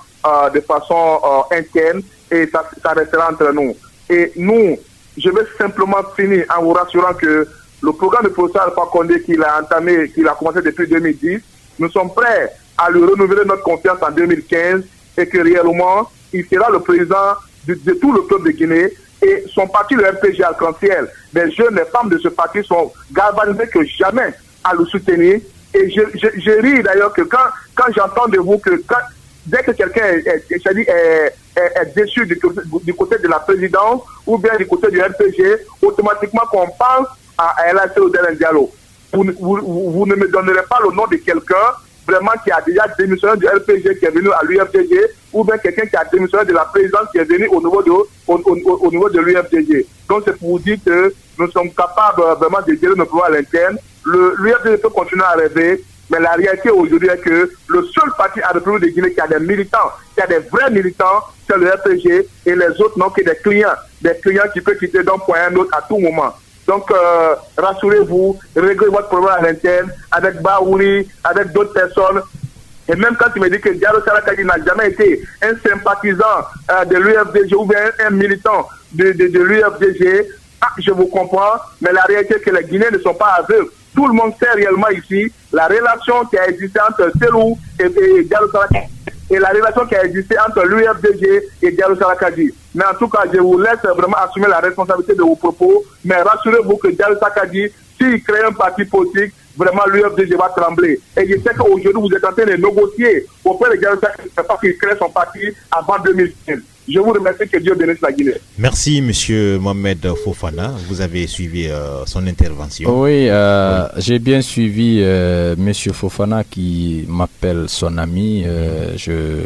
S7: de façon interne et ça restera entre nous. Et nous, je vais simplement finir en vous rassurant que le programme de professeur Alpha Condé qu'il a commencé depuis 2010, nous sommes prêts à lui renouveler notre confiance en 2015 et que réellement, il sera le président de tout le peuple de Guinée et son parti, le RPG Arc-en-Ciel. Les jeunes, les femmes de ce parti sont galvanisés que jamais à le soutenir. Et je ris d'ailleurs que quand j'entends de vous que dès que quelqu'un est déçu du côté de la présidence ou bien du côté du RPG, automatiquement qu'on pense à Cellou Dalein Diallo. Vous ne me donnerez pas le nom de quelqu'un vraiment qui a déjà démissionné du RPG, qui est venu à l'UFDG, ou bien quelqu'un qui a démissionné de la présidence qui est venu au niveau de l'UFDG. Donc c'est pour vous dire que nous sommes capables vraiment de gérer nos pouvoirs à l'interne. L'UFDG peut continuer à rêver, mais la réalité aujourd'hui est que le seul parti à la République de Guinée qui a des militants, qui a des vrais militants, c'est le RPG, et les autres n'ont que des clients qui peuvent quitter d'un point à un autre à tout moment. Donc, rassurez-vous, réglez votre problème à l'interne, avec Baouri, avec d'autres personnes. Et même quand tu me dis que Diallo Sadakati n'a jamais été un sympathisant de l'UFDG ou bien un militant de l'UFDG, je vous comprends, mais la réalité est que les Guinéens ne sont pas aveugles. tout le monde sait réellement ici la relation qui a existé entre Selou et Diallo Salakadji et la relation qui a existé entre l'UFDG et Diallo Salakadji. Mais en tout cas, je vous laisse vraiment assumer la responsabilité de vos propos, mais rassurez-vous que Diallo Salakadji, s'il crée un parti politique, vraiment l'UFDG va trembler. Et je sais qu'aujourd'hui, vous êtes en train de négocier auprès de Diallo Salakadji pour qu'il crée son parti avant 2015. Je vous remercie, que Dieu bénisse la Guinée.
S3: Merci, M. Mohamed Fofana. Vous avez suivi son intervention.
S4: Oui, j'ai bien suivi M. Fofana qui m'appelle son ami.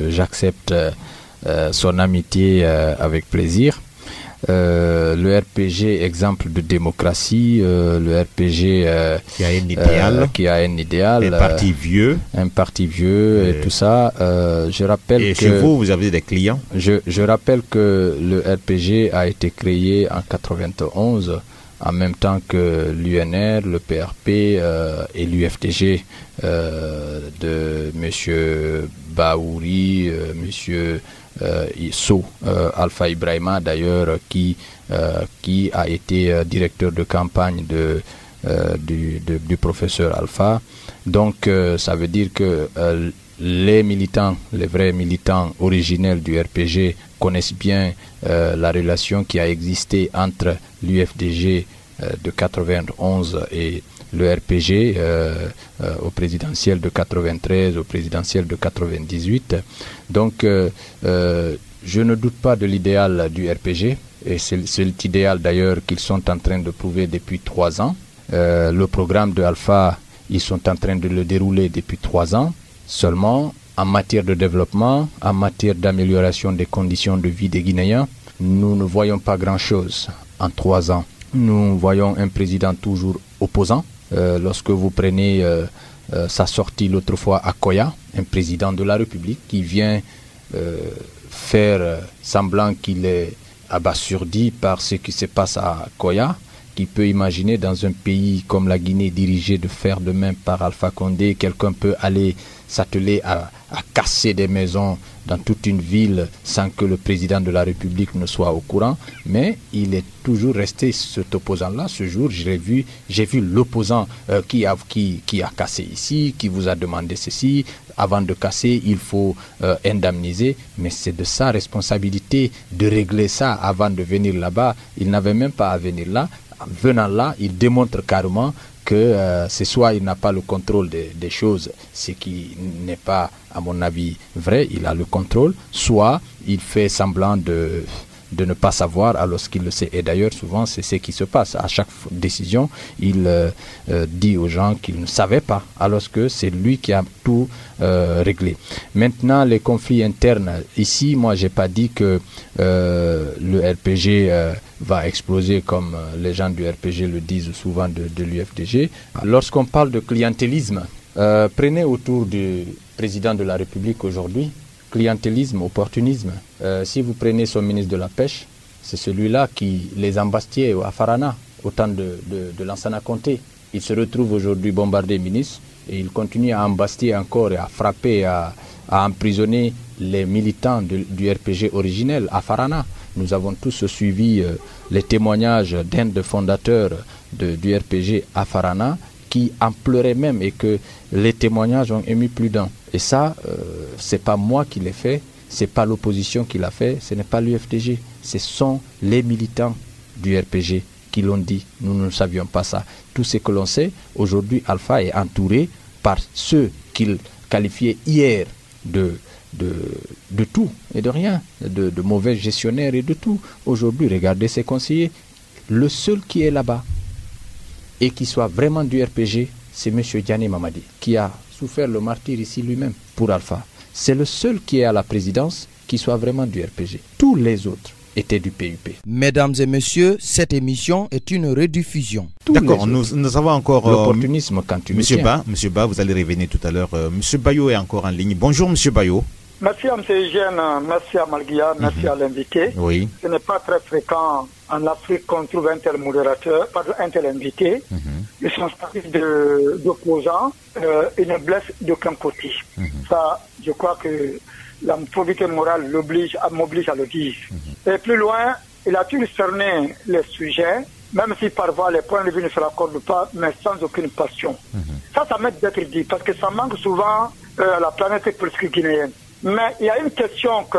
S4: J'accepte son amitié avec plaisir. Le RPG, exemple de démocratie, le RPG qui a un idéal,
S3: un parti vieux,
S4: et tout ça. Je rappelle
S3: et
S4: que
S3: chez vous, vous avez des clients.
S4: Je rappelle que le RPG a été créé en 91, en même temps que l'UNR, le PRP et l'UFDG de M. Baouri, M. Alpha Ibrahima d'ailleurs, qui a été directeur de campagne du professeur Alpha. Donc ça veut dire que les militants, les vrais militants originels du RPG connaissent bien la relation qui a existé entre l'UFDG de 91 et le RPG au présidentiel de 93, au présidentiel de 98. Donc, je ne doute pas de l'idéal du RPG, et c'est cet idéal d'ailleurs qu'ils sont en train de prouver depuis 3 ans. Le programme de Alpha, ils sont en train de le dérouler depuis 3 ans. Seulement, en matière de développement, en matière d'amélioration des conditions de vie des Guinéens, nous ne voyons pas grand-chose en 3 ans. Nous voyons un président toujours opposant. Lorsque vous prenez sa sortie l'autre fois à Koya, un président de la République qui vient faire semblant qu'il est abasourdi par ce qui se passe à Koya, qui peut imaginer dans un pays comme la Guinée dirigé de fer de main par Alpha Condé, quelqu'un peut aller s'atteler à casser des maisons dans toute une ville sans que le président de la République ne soit au courant. Mais il est toujours resté cet opposant-là. Ce jour, j'ai vu l'opposant qui a cassé ici, qui vous a demandé ceci. Avant de casser, il faut indemniser. Mais c'est de sa responsabilité de régler ça avant de venir là-bas. Il n'avait même pas à venir là. Venant là, il démontre carrément que c'est soit il n'a pas le contrôle des choses, ce qui n'est pas, à mon avis, vrai, il a le contrôle, soit il fait semblant de ne pas savoir alors qu'il le sait. Et d'ailleurs, souvent, c'est ce qui se passe. À chaque décision, il dit aux gens qu'il ne savait pas, alors que c'est lui qui a tout réglé. Maintenant, les conflits internes. Ici, moi, j'ai pas dit que le RPG va exploser comme les gens du RPG le disent souvent de l'UFDG. Lorsqu'on parle de clientélisme, prenez autour du président de la République aujourd'hui, clientélisme, opportunisme. Si vous prenez son ministre de la Pêche, c'est celui-là qui les embastillait à Farana, au temps de Lansana Conté. Il se retrouve aujourd'hui bombardé ministre et il continue à embastiller encore et à frapper, à emprisonner les militants du RPG originel à Farana. Nous avons tous suivi les témoignages d'un des fondateurs du RPG à Farana qui en pleurait même et que les témoignages ont ému plus d'un. Et ça, c'est pas moi qui l'ai fait, c'est pas l'opposition qui l'a fait, ce n'est pas l'UFDG, ce sont les militants du RPG qui l'ont dit. Nous ne savions pas ça. Tout ce que l'on sait, aujourd'hui, Alpha est entouré par ceux qu'il qualifiait hier de tout et de rien, de mauvais gestionnaires et de tout. Aujourd'hui, regardez ses conseillers. Le seul qui est là-bas et qui soit vraiment du RPG, c'est M. Diané Mamadi, qui a souffert le martyre ici lui-même pour Alpha. C'est le seul qui est à la présidence qui soit vraiment du RPG. Tous les autres étaient du PUP.
S2: Mesdames et messieurs, cette émission est une rediffusion.
S3: D'accord, nous avons encore
S4: l'opportunisme quand tu
S3: Monsieur Ba, vous allez revenir tout à l'heure. Monsieur Bayo est encore en ligne. Bonjour Monsieur Bayo.
S8: Merci à M. Eugène, merci à Malguia, merci à l'invité.
S3: Oui.
S8: Ce n'est pas très fréquent en Afrique qu'on trouve un tel modérateur, un tel invité. Ils sont partis d'opposants, ils ne blessent d'aucun côté. Ça, je crois que la probité morale m'oblige à le dire. Et plus loin, il a toujours cerné les sujets même si parfois les points de vue ne se raccordent pas, mais sans aucune passion. Ça mérite d'être dit, parce que ça manque souvent à la planète politique guinéenne. Mais il y a une question que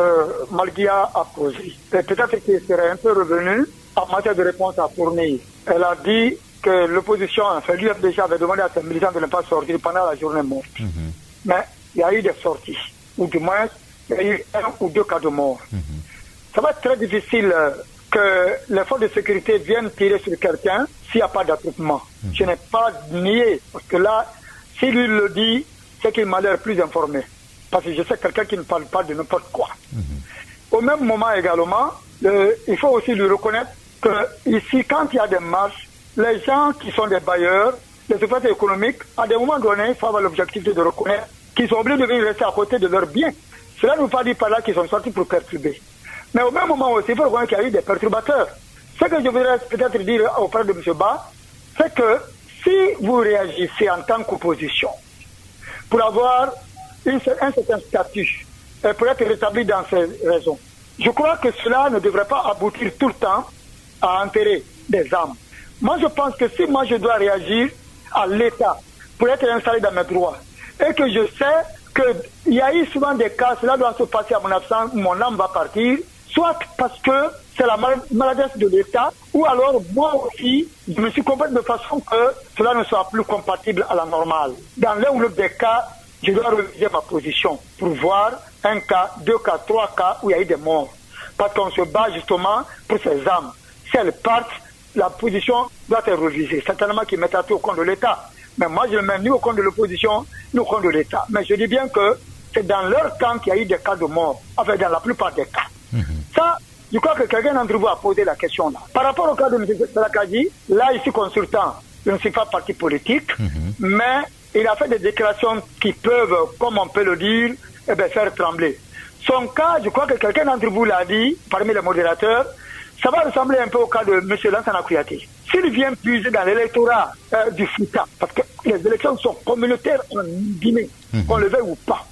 S8: Malguia a posée, et peut-être qu'il serait un peu revenu en matière de réponse à fournir. Elle a dit que l'opposition, enfin l'UFDG avait demandé à ses militants de ne pas sortir pendant la journée morte. Mais il y a eu des sorties, ou du moins, il y a eu 1 ou 2 cas de mort. Ça va être très difficile que les forces de sécurité viennent tirer sur quelqu'un s'il n'y a pas d'attroupement. Je n'ai pas nié, parce que là, s'il lui le dit, c'est qu'il m'a l'air plus informé. Parce que je sais quelqu'un qui ne parle pas de n'importe quoi. Au même moment également, il faut aussi lui reconnaître que ici, quand il y a des marches, les gens qui sont des bailleurs, les opérateurs économiques, à des moments donnés, il faut avoir l'objectif de reconnaître qu'ils sont obligés de venir rester à côté de leurs biens. Cela ne veut pas dire par là qu'ils sont sortis pour perturber. Mais au même moment aussi, il faut reconnaître qu'il y a eu des perturbateurs. Ce que je voudrais peut-être dire auprès de M. Ba, c'est que si vous réagissez en tant qu'opposition pour avoir un certain statut et pour être rétabli dans ces raisons, je crois que cela ne devrait pas aboutir tout le temps à enterrer des âmes. Moi, je pense que si moi je dois réagir à l'État pour être installé dans mes droits et que je sais qu'il y a eu souvent des cas, cela doit se passer à mon absence, mon âme va partir, soit parce que c'est la maladresse de l'État, ou alors moi aussi, je me suis compris de façon que cela ne soit plus compatible à la normale. Dans l'un ou l'autre des cas, je dois réviser ma position pour voir 1 cas, 2 cas, 3 cas où il y a eu des morts. Parce qu'on se bat justement pour ces âmes. Si elles partent, la position doit être révisée. Certainement qu'ils mettent à tout au compte de l'État. Mais moi, je ne mets ni au compte de l'opposition, ni au compte de l'État. Mais je dis bien que c'est dans leur camp qu'il y a eu des cas de mort. Enfin, dans la plupart des cas. Ça, je crois que quelqu'un d'entre vous a posé la question là. Par rapport au cas de M. Salakaji, là, ici, consultant, je ne suis pas parti politique, mais il a fait des déclarations qui peuvent, comme on peut le dire, faire trembler. Son cas, je crois que quelqu'un d'entre vous l'a dit, parmi les modérateurs, ça va ressembler un peu au cas de M. Lansana Kouyaté. S'il vient puiser dans l'électorat du Fouta, parce que les élections sont communautaires en Guinée, qu'on le veuille ou pas,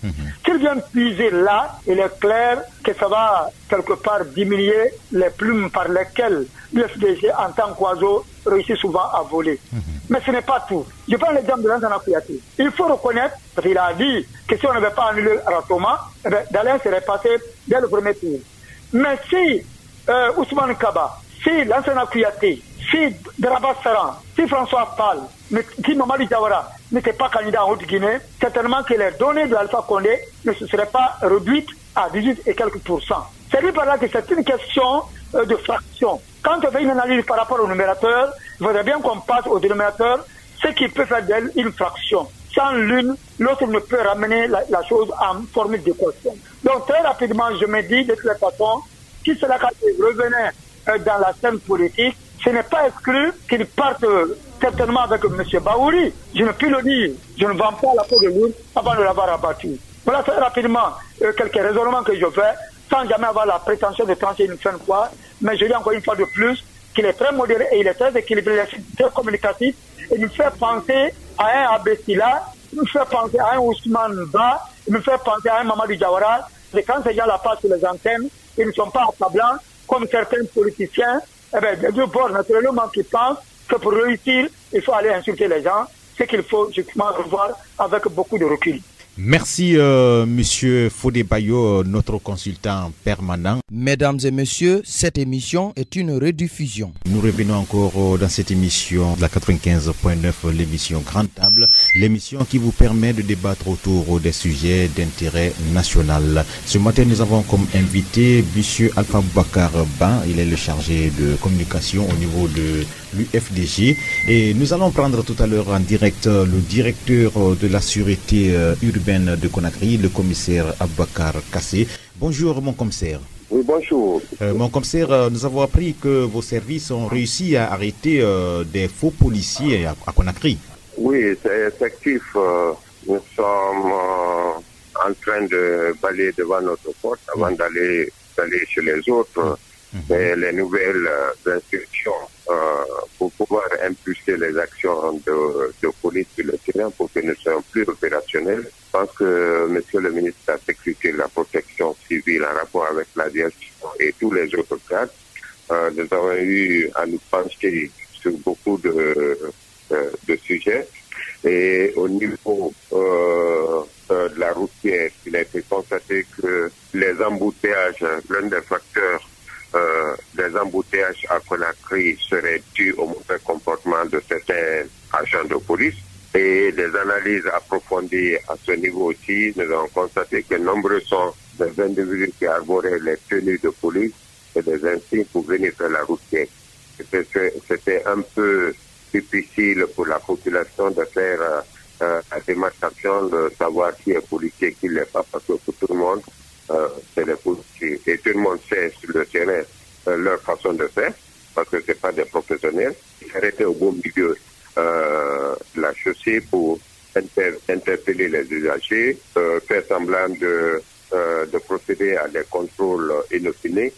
S8: s'il vient puiser là, il est clair que ça va quelque part diminuer les plumes par lesquelles l'UFDG en tant qu'oiseau réussit souvent à voler. Mais ce n'est pas tout. Je prends l'exemple de Lansana Kouyaté. Il faut reconnaître, parce qu'il a dit que si on n'avait pas annulé Ratoma, Dalin serait passé dès le premier tour. Mais si Ousmane Kaba, si Lansana Kouyaté, si Daraba Saran, si François Fall, si Mamadou Diawara n'était pas candidat en Haute-Guinée, certainement que les données de Alpha Condé ne se seraient pas réduites à 18 et quelques pourcents. C'est dit par là que c'est une question de fraction. Quand on fait une analyse par rapport au numérateur, il faudrait bien qu'on passe au dénominateur, ce qui peut faire d'elle une fraction. Sans l'une, l'autre ne peut ramener la chose en formule d'équation. Donc très rapidement, je me dis de toute façon, si cela revenait dans la scène politique, ce n'est pas exclu qu'il parte certainement avec M. Baouri. Je ne puis le dire. Je ne vends pas la peau de l'une avant de l'avoir abattu. Voilà très rapidement quelques raisonnements que je fais, sans jamais avoir la prétention de trancher une seule fois. Mais je dis encore une fois de plus qu'il est très modéré et il est très équilibré, il est très communicatif. Et il me fait penser à un Abessila, il me fait penser à un Ousmane Ba, il me fait penser à un Mamadou Diawara. Et quand ces gens la passent sur les antennes, ils ne sont pas accablants comme certains politiciens. Des deux bords, naturellement, qui pensent que pour réussir, il faut aller insulter les gens. C'est qu'il faut justement revoir avec beaucoup de recul.
S3: Merci, Monsieur Fodé Bayo, notre consultant permanent.
S2: Mesdames et messieurs, cette émission est une rediffusion.
S3: Nous revenons encore dans cette émission, la 95.9, l'émission Grande Table, l'émission qui vous permet de débattre autour des sujets d'intérêt national. Ce matin, nous avons comme invité Monsieur Alpha Boubacar Ba, il est le chargé de communication au niveau de l'UFDG. Et nous allons prendre tout à l'heure en direct le directeur de la sûreté urbaine de Conakry, le commissaire Aboubacar Kassé. Bonjour mon commissaire.
S9: Oui, bonjour.
S3: Mon commissaire, nous avons appris que vos services ont réussi à arrêter des faux policiers à Conakry.
S9: Oui, c'est effectif. Nous sommes en train de balayer devant notre porte avant d'aller chez les autres. Et les nouvelles instructions pour pouvoir impulser les actions de police sur le terrain pour que nous soyons plus opérationnels. Je pense que Monsieur le ministre de la Sécurité et de la Protection civile, en rapport avec la direction et tous les autres cadres, nous avons eu à nous pencher sur beaucoup de sujets. Et au niveau de la routière, il a été constaté que les embouteillages, l'un des facteurs des embouteillages à Conakry serait dû au mauvais comportement de certains agents de police. Et des analyses approfondies à ce niveau aussi, nous avons constaté que nombreux sont les individus qui arboraient les tenues de police et des insignes pour venir faire la routière. C'était un peu difficile pour la population de faire la démarcation, de savoir qui est policier, qui ne l'est pas, parce que pour tout le monde, c'est les policiers. Et tout le monde sait sur le terrain leur façon de faire, parce que ce n'est pas des professionnels. Ils arrêtaient au bon milieu la chaussée pour interpeller les usagers, faire semblant de procéder à des contrôles inopinés.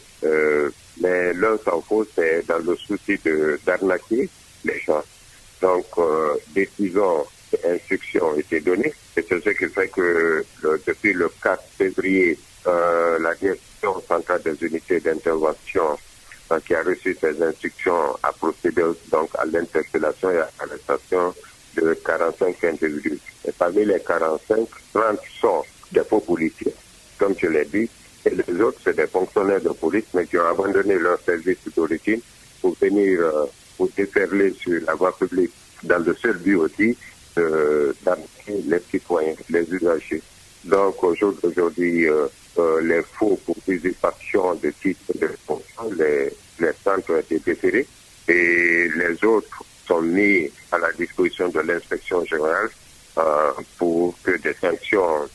S9: Mais l'un s'en faut, c'est dans le souci d'arnaquer les gens. Donc, décision et instructions ont été données. Et c'est ce qui fait que depuis le 4 février, la direction centrale des unités d'intervention qui a reçu ces instructions a procédé donc à l'interpellation et à l'arrestation de 45 individus. Et parmi les 45, 30 sont des faux policiers, comme je l'ai dit, et les autres, c'est des fonctionnaires de police, mais qui ont abandonné leur service d'origine pour venir pour déferler sur la voie publique dans le seul but aussi d'arrêter les citoyens, les usagers. Donc aujourd'hui, les faux pour usurpation de titres de fonction, les centres ont été déférés et les autres sont mis à la disposition de l'inspection générale pour que des sanctions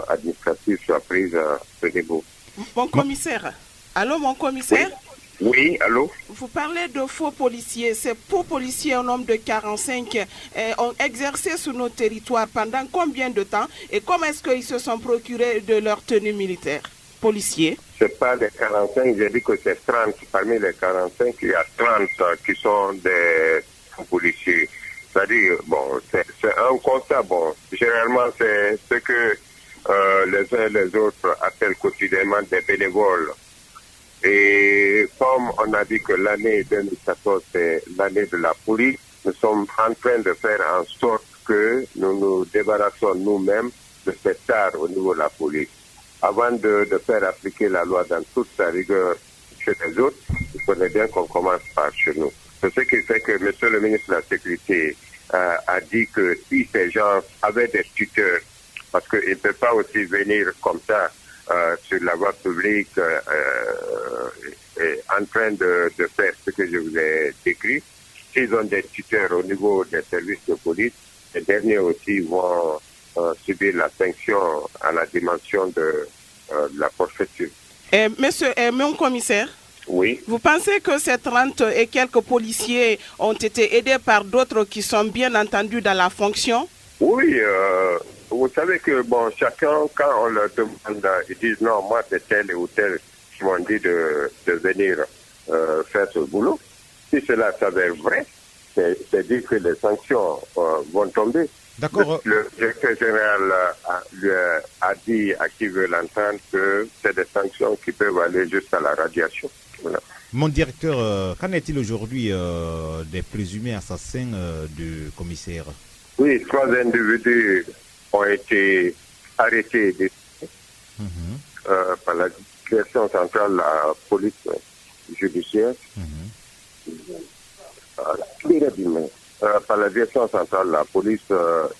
S9: administratives soient prises à ce niveau.
S5: Mon commissaire. Allô, mon commissaire?
S9: Oui, allô?
S5: Vous parlez de faux policiers. Ces faux policiers, au nombre de 45, ont exercé sur nos territoires pendant combien de temps? Et comment est-ce qu'ils se sont procurés de leur tenue militaire? Policiers?
S9: C'est pas les 45, j'ai dit que c'est 30. Parmi les 45, il y a 30 qui sont des faux policiers. C'est-à-dire, bon, c'est un constat. Bon, généralement, c'est ce que les uns et les autres appellent quotidiennement des bénévoles. Et comme on a dit que l'année 2014, c'est l'année de la police, nous sommes en train de faire en sorte que nous nous débarrassons nous-mêmes de cette art au niveau de la police. Avant de faire appliquer la loi dans toute sa rigueur chez les autres, il faudrait bien qu'on commence par chez nous. C'est ce qui fait que M. le ministre de la Sécurité a dit que si ces gens avaient des tuteurs, parce qu'ils ne peuvent pas aussi venir comme ça sur la voie publique en train de faire ce que je vous ai décrit. S'ils ont des tuteurs au niveau des services de police, les derniers aussi vont subir la sanction à la dimension de la forfaiture.
S5: Monsieur, mon commissaire,
S9: oui.
S5: Vous pensez que ces 30 et quelques policiers ont été aidés par d'autres qui sont bien entendus dans la fonction?
S9: Oui, vous savez que bon, chacun, quand on leur demande, ils disent non, moi c'est tel ou tel qui m'ont dit de venir faire ce boulot. Si cela s'avère vrai, c'est dire que les sanctions vont tomber.
S3: D'accord.
S9: Le directeur général a dit à qui veut l'entendre que c'est des sanctions qui peuvent aller jusqu'à la radiation. Voilà.
S3: Mon directeur, qu'en est-il aujourd'hui des présumés assassins du commissaire?
S9: Oui, 3 individus ont été arrêtés et détenus par la direction centrale de la police judiciaire. Par la direction centrale de la police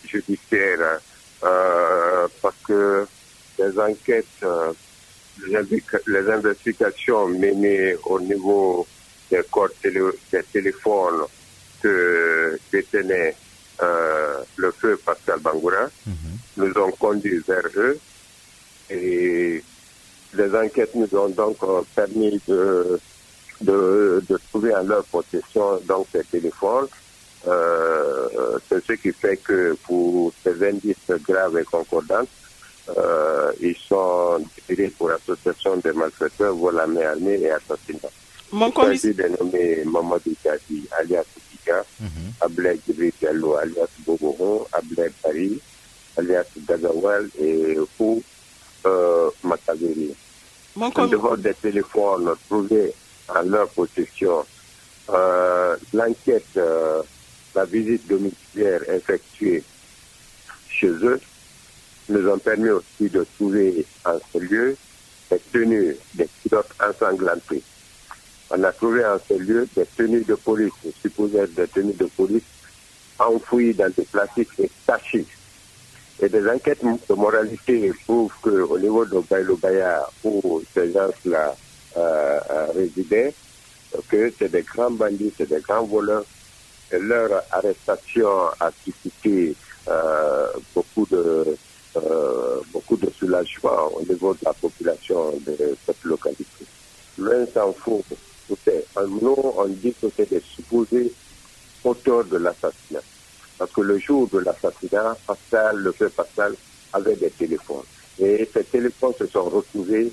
S9: judiciaire parce que les enquêtes, les investigations menées au niveau des corps des téléphones que détenait le feu Pascal Bangoura nous ont conduits vers eux et les enquêtes nous ont donc permis de trouver en leur possession donc ces téléphones. C'est ce qui fait que pour ces indices graves et concordants, ils sont déférés pour association de malfaiteurs, vol à main armée et assassinat.
S5: Mon commissaire.
S9: Il s'agit dénommé Mamadou Kadi, alias Kika, Abled Diallo, alias Boboron, Abled Paris, alias Gazawal et Fou Makaveri. Nous devons des téléphones trouvés en leur possession. l'enquête, la visite domiciliaire effectuée chez eux nous ont permis aussi de trouver en ce lieu des tenues, des culottes ensanglantées. On a trouvé en ce lieu des tenues de police, supposées être des tenues de police, enfouies dans des plastiques et tachées. Et des enquêtes de moralité prouvent qu'au niveau de Baïlo-Baya, où ces gens-là résidaient, que c'est des grands bandits, c'est des grands voleurs. Et leur arrestation a suscité beaucoup de soulagement au niveau de la population de cette localité. Loin s'en faut. Nous, on dit que c'est des supposés auteurs de l'assassinat. Parce que le jour de l'assassinat, le fait Pascal avait des téléphones. Et ces téléphones se sont retrouvés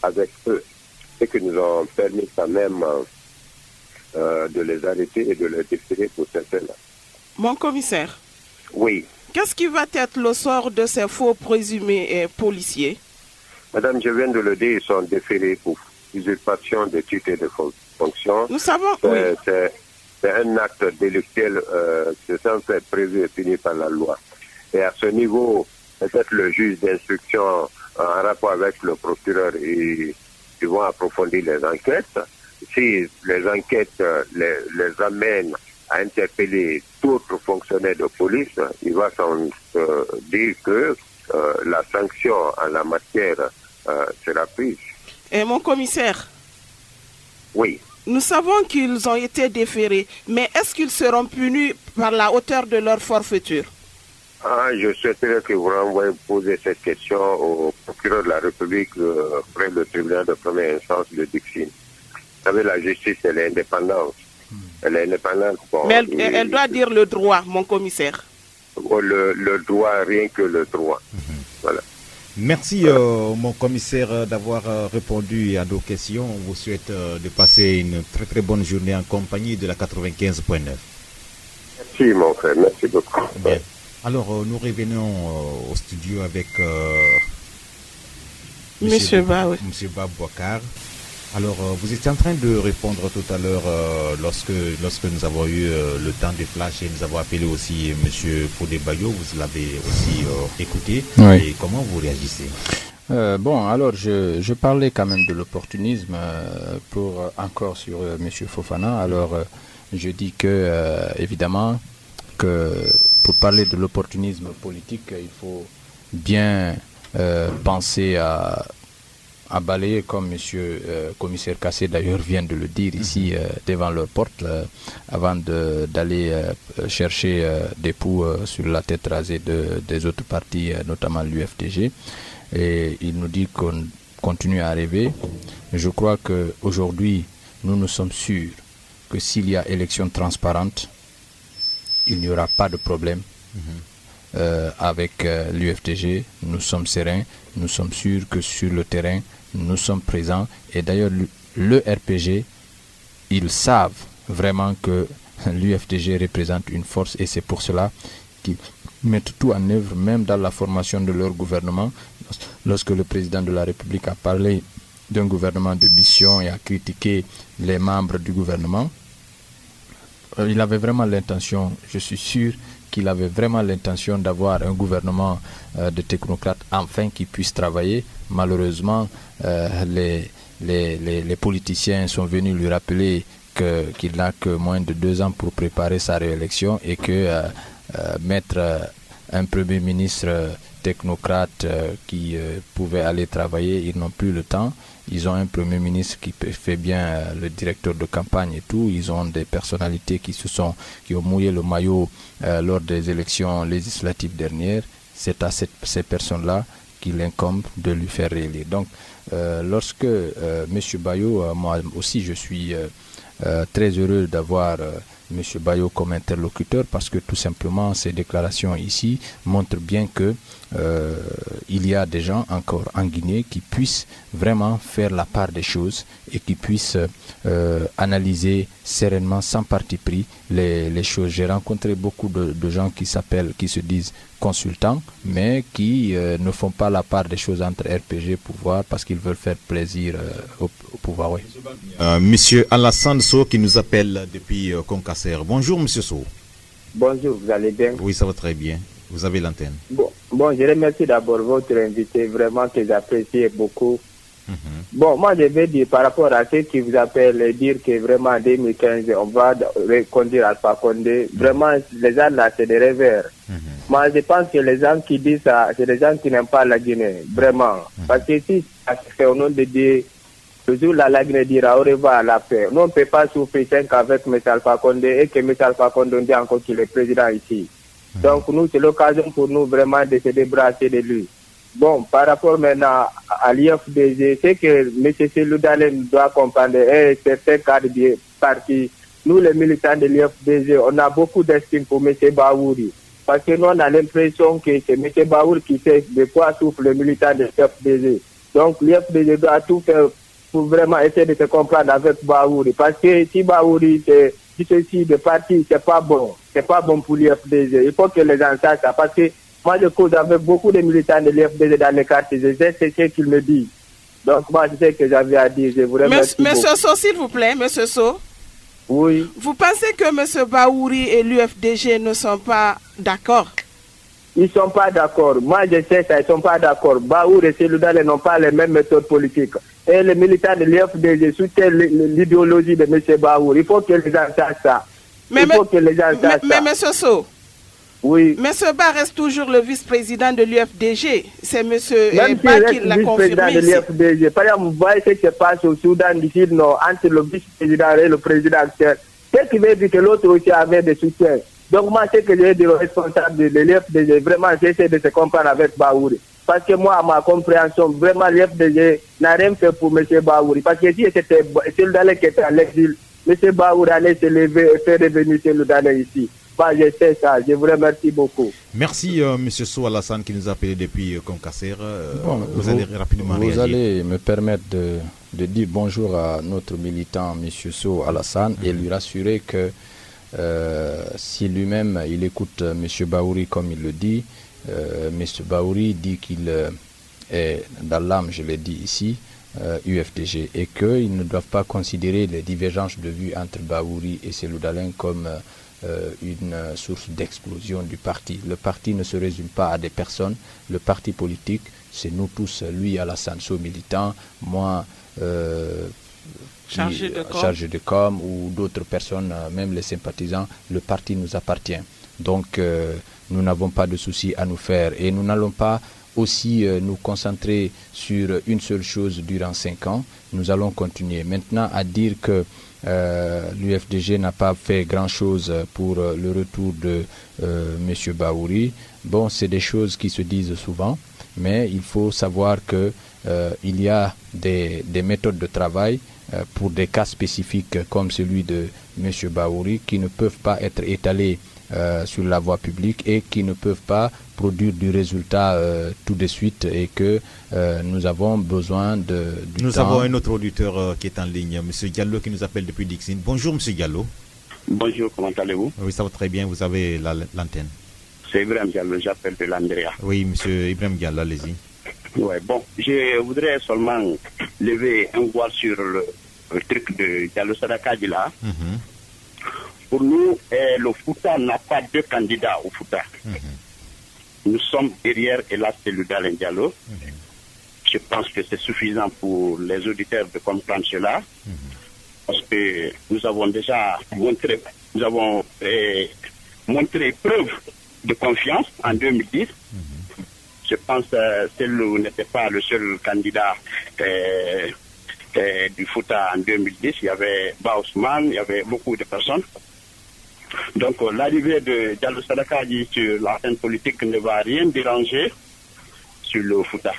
S9: avec eux. Et que nous ont permis quand même de les arrêter et de les déférer pour certains-là.
S5: Mon commissaire.
S9: Oui.
S5: Qu'est-ce qui va être le sort de ces faux présumés policiers?
S9: Madame, je viens de le dire, ils sont déférés pour usurpation de titres et de fonctions.
S5: Nous savons,
S9: c'est un acte délictuel, c'est censé être prévu et puni par la loi. Et à ce niveau, peut-être le juge d'instruction, en rapport avec le procureur, ils vont approfondir les enquêtes. Si les enquêtes les amènent à interpeller d'autres fonctionnaires de police, il va sans dire que la sanction en la matière sera prise.
S5: Et mon commissaire?
S9: Oui.
S5: Nous savons qu'ils ont été déférés, mais est-ce qu'ils seront punis par la hauteur de leur forfaiture?
S9: Je souhaiterais que vous renvoyez poser cette question au procureur de la République près du tribunal de première instance de Dixine. Vous savez, la justice, elle est indépendante. Elle est indépendante. Bon,
S5: mais elle doit dire le droit, mon commissaire.
S9: Le droit, rien que le droit. Voilà.
S3: Merci, mon commissaire, d'avoir répondu à nos questions. On vous souhaite de passer une très très bonne journée en compagnie de la 95.9.
S9: Merci, mon frère. Merci beaucoup.
S3: Bien. Alors, nous revenons au studio avec
S5: Monsieur Ba
S3: Bouakar. Alors, vous étiez en train de répondre tout à l'heure lorsque nous avons eu le temps de flash et nous avons appelé aussi Monsieur Fodé Bayo. Vous l'avez aussi écouté.
S4: Oui.
S3: Et comment vous réagissez?
S4: Bon, alors je parlais quand même de l'opportunisme pour encore sur Monsieur Fofana. Alors, je dis que évidemment que pour parler de l'opportunisme politique, il faut bien penser à balayer, comme Monsieur commissaire Kassé d'ailleurs vient de le dire ici devant leur porte, avant d'aller chercher des poux sur la tête rasée des autres partis, notamment l'UFDG. Et il nous dit qu'on continue à rêver. Je crois qu'aujourd'hui, nous sommes sûrs que s'il y a élection transparente, il n'y aura pas de problème avec l'UFDG. Nous sommes sereins, nous sommes sûrs que sur le terrain, nous sommes présents. Et d'ailleurs, le RPG, ils savent vraiment que l'UFDG représente une force et c'est pour cela qu'ils mettent tout en œuvre, même dans la formation de leur gouvernement. Lorsque le président de la République a parlé d'un gouvernement de mission et a critiqué les membres du gouvernement, il avait vraiment l'intention, je suis sûr qu'il avait vraiment l'intention d'avoir un gouvernement de technocrates enfin qui puisse travailler. Malheureusement, les politiciens sont venus lui rappeler qu'il n'a que moins de 2 ans pour préparer sa réélection et que mettre un premier ministre technocrate qui pouvait aller travailler, ils n'ont plus le temps. Ils ont un premier ministre qui fait bien le directeur de campagne et tout. Ils ont des personnalités qui ont mouillé le maillot lors des élections législatives dernières. C'est à ces personnes-là qu'il incombe de lui faire réélire. Donc, lorsque M. Bayo, moi aussi je suis très heureux d'avoir M. Bayo comme interlocuteur parce que tout simplement ces déclarations ici montrent bien que il y a des gens encore en Guinée qui puissent vraiment faire la part des choses et qui puissent analyser sereinement, sans parti pris, les choses. J'ai rencontré beaucoup de gens qui se disent consultants, mais qui ne font pas la part des choses entre RPG et pouvoir parce qu'ils veulent faire plaisir au pouvoir. Oui.
S3: Monsieur Alassane Sow qui nous appelle depuis Concasser. Bonjour Monsieur Sow.
S10: Bonjour, vous allez bien?
S3: Oui, ça va très bien. Vous avez l'antenne.
S10: Bon, je remercie d'abord votre invité, vraiment que j'apprécie beaucoup. Bon, moi je vais dire par rapport à ceux qui vous appellent, dire que vraiment en 2015, on va reconduire Alpha Condé. Vraiment, les gens là, c'est des rêveurs. Moi, je pense que les gens qui disent ça, c'est des gens qui n'aiment pas la Guinée, vraiment. Parce que si c'est au nom de Dieu, le jour là, la Guinée dira au revoir à la paix. Nous, on ne peut pas souffrir 5 avec M. Alpha Condé et que M. Alpha Condé dit encore qu'il est président ici. Donc, nous, c'est l'occasion pour nous vraiment de se débarrasser de lui. Bon, par rapport maintenant à l'IFDG, c'est que M. Seloudalen doit comprendre, et certains cadres du parti, nous les militants de l'IFDG, on a beaucoup d'estime pour M. Baouri. Parce que nous, on a l'impression que c'est M. Baouri qui sait de quoi souffre le militant de l'IFDG. Donc, l'IFDG doit tout faire pour vraiment essayer de se comprendre avec Baouri. Parce que si Baouri, si ceci de parti, c'est pas bon. C'est pas bon pour l'IFDG. Il faut que les gens sachent ça. Parce que moi, je cause avec beaucoup de militants de l'IFDG dans les quartiers. Je sais ce qu'ils me disent. Donc, moi, je sais que j'avais à dire. Je vous remercie.
S5: Monsieur Sow, s'il vous plaît, Monsieur Sow.
S10: Oui.
S5: Vous pensez que M. Baouri et l'UFDG ne sont pas d'accord?
S10: Ils ne sont pas d'accord. Moi, je sais ça, ils ne sont pas d'accord. Baouri et Seloudalen n'ont pas les mêmes méthodes politiques. Et les militants de l'UFDG soutiennent l'idéologie de M. Baouri. Il faut que les gens sachent ça.
S5: Mais M. Sow,
S10: oui.
S5: M. Ba reste toujours le vice-président de l'UFDG. C'est M.
S10: Ba
S5: qui l'a confirmé ici.
S10: De par exemple, vous voyez ce qui se passe au Soudan d'ici, entre le vice-président et le président actuel. Ce qui veut dire que l'autre aussi avait des soutiens. Donc moi, ce que je veux dire aux responsables de l'UFDG, vraiment, j'essaie de se comprendre avec Baouri. Parce que moi, à ma compréhension, vraiment, l'UFDG n'a rien fait pour M. Baouri. Parce que si c'était Seloudalen qui était à l'exil, M. Baouri allait se lever et faire revenir Seloudalen ici. Je sais ça. Je vous remercie beaucoup.
S3: Merci, M. Sow Alassane, qui nous a appelé depuis Concasser. Vous allez rapidement réagir.
S4: Vous allez me permettre de dire bonjour à notre militant, M. Sow Alassane, et lui rassurer que si lui-même il écoute M. Baouri comme il le dit, M. Baouri dit qu'il est dans l'âme, je l'ai dit ici, UFDG, et qu'ils ne doivent pas considérer les divergences de vues entre Baouri et Seloudalen comme une source d'explosion du parti. Le parti ne se résume pas à des personnes. Le parti politique, c'est nous tous, lui Alassane Sow militant, moi chargé de com ou d'autres personnes, même les sympathisants. Le parti nous appartient. Donc nous n'avons pas de soucis à nous faire et nous n'allons pas aussi nous concentrer sur une seule chose durant 5 ans. Nous allons continuer. Maintenant, à dire que l'UFDG n'a pas fait grand-chose pour le retour de M. Baouri. Bon, c'est des choses qui se disent souvent, mais il faut savoir que il y a des méthodes de travail pour des cas spécifiques comme celui de M. Baouri qui ne peuvent pas être étalés sur la voie publique et qui ne peuvent pas produire du résultat tout de suite et que nous avons besoin du temps.
S3: Nous avons un autre auditeur qui est en ligne, M. Diallo, qui nous appelle depuis Dixine. Bonjour, M. Diallo.
S11: Bonjour, comment allez-vous?
S3: Oui, ça va très bien, vous avez l'antenne.
S11: C'est Ibrahim Diallo, j'appelle de l'Andrea.
S3: Oui, M. Ibrahim Diallo, allez-y.
S11: Ouais, bon, je voudrais seulement lever un voile sur le truc de Diallo Sadakadji là. Pour nous, le Fouta n'a pas 2 candidats au Fouta. Nous sommes derrière, hélas, Seloudalen Diallo. Je pense que c'est suffisant pour les auditeurs de comprendre cela. Parce que nous avons déjà montré, montré preuve de confiance en 2010. Je pense que Selou n'était pas le seul candidat du Fouta en 2010. Il y avait Baousman, il y avait beaucoup de personnes. Donc l'arrivée de Diallo Sadakadji sur la scène politique ne va rien déranger sur le Fouta.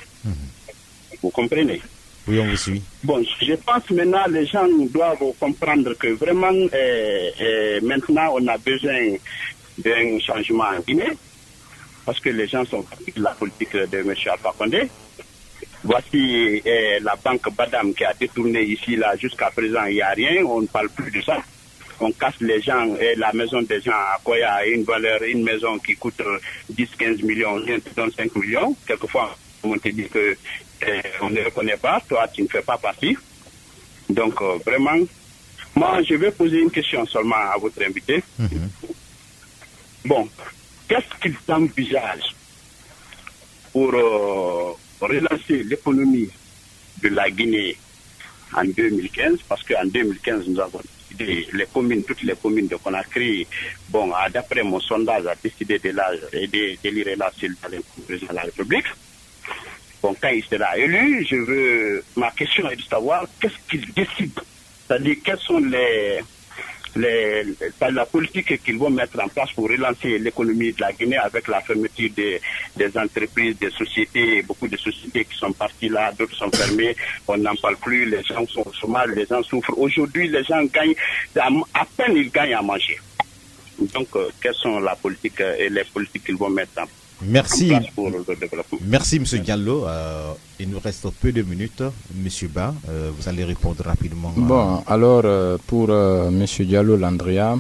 S11: Vous comprenez?
S3: Oui, on vous suit.
S11: Bon, je pense maintenant les gens doivent comprendre que vraiment maintenant on a besoin d'un changement en Guinée parce que les gens sont fatigués de la politique de M. Alpha Condé. Voici la banque Badam qui a détourné ici, là, jusqu'à présent, il n'y a rien, on ne parle plus de ça. On casse les gens et la maison des gens à Koya a une valeur, une maison qui coûte 10-15 millions, rien te donne 5 millions. Quelquefois, on te dit que on ne reconnaît pas, toi tu ne fais pas partie. Donc vraiment, moi je vais poser une question seulement à votre invité. Bon, qu'est-ce qu'ils envisagent pour relancer l'économie de la Guinée en 2015? Parce qu'en 2015, nous avons décidé, toutes les communes de Conakry, bon, d'après mon sondage, a décidé d'élire la président de la République. Bon, quand il sera élu, ma question est de savoir qu'est-ce qu'il décide. C'est-à-dire, quelles sont la politique qu'ils vont mettre en place pour relancer l'économie de la Guinée avec la fermeture des entreprises, des sociétés, beaucoup de sociétés qui sont parties là, d'autres sont fermées, on n'en parle plus, les gens sont au chômage, les gens souffrent. Aujourd'hui, les gens gagnent, à peine ils gagnent à manger. Donc, quelles sont la politique et les politiques qu'ils vont mettre en place?
S3: Merci. Merci, M. Diallo. Il nous reste peu de minutes. M. Ba, vous allez répondre rapidement.
S4: Bon, alors, pour M. Diallo Landria,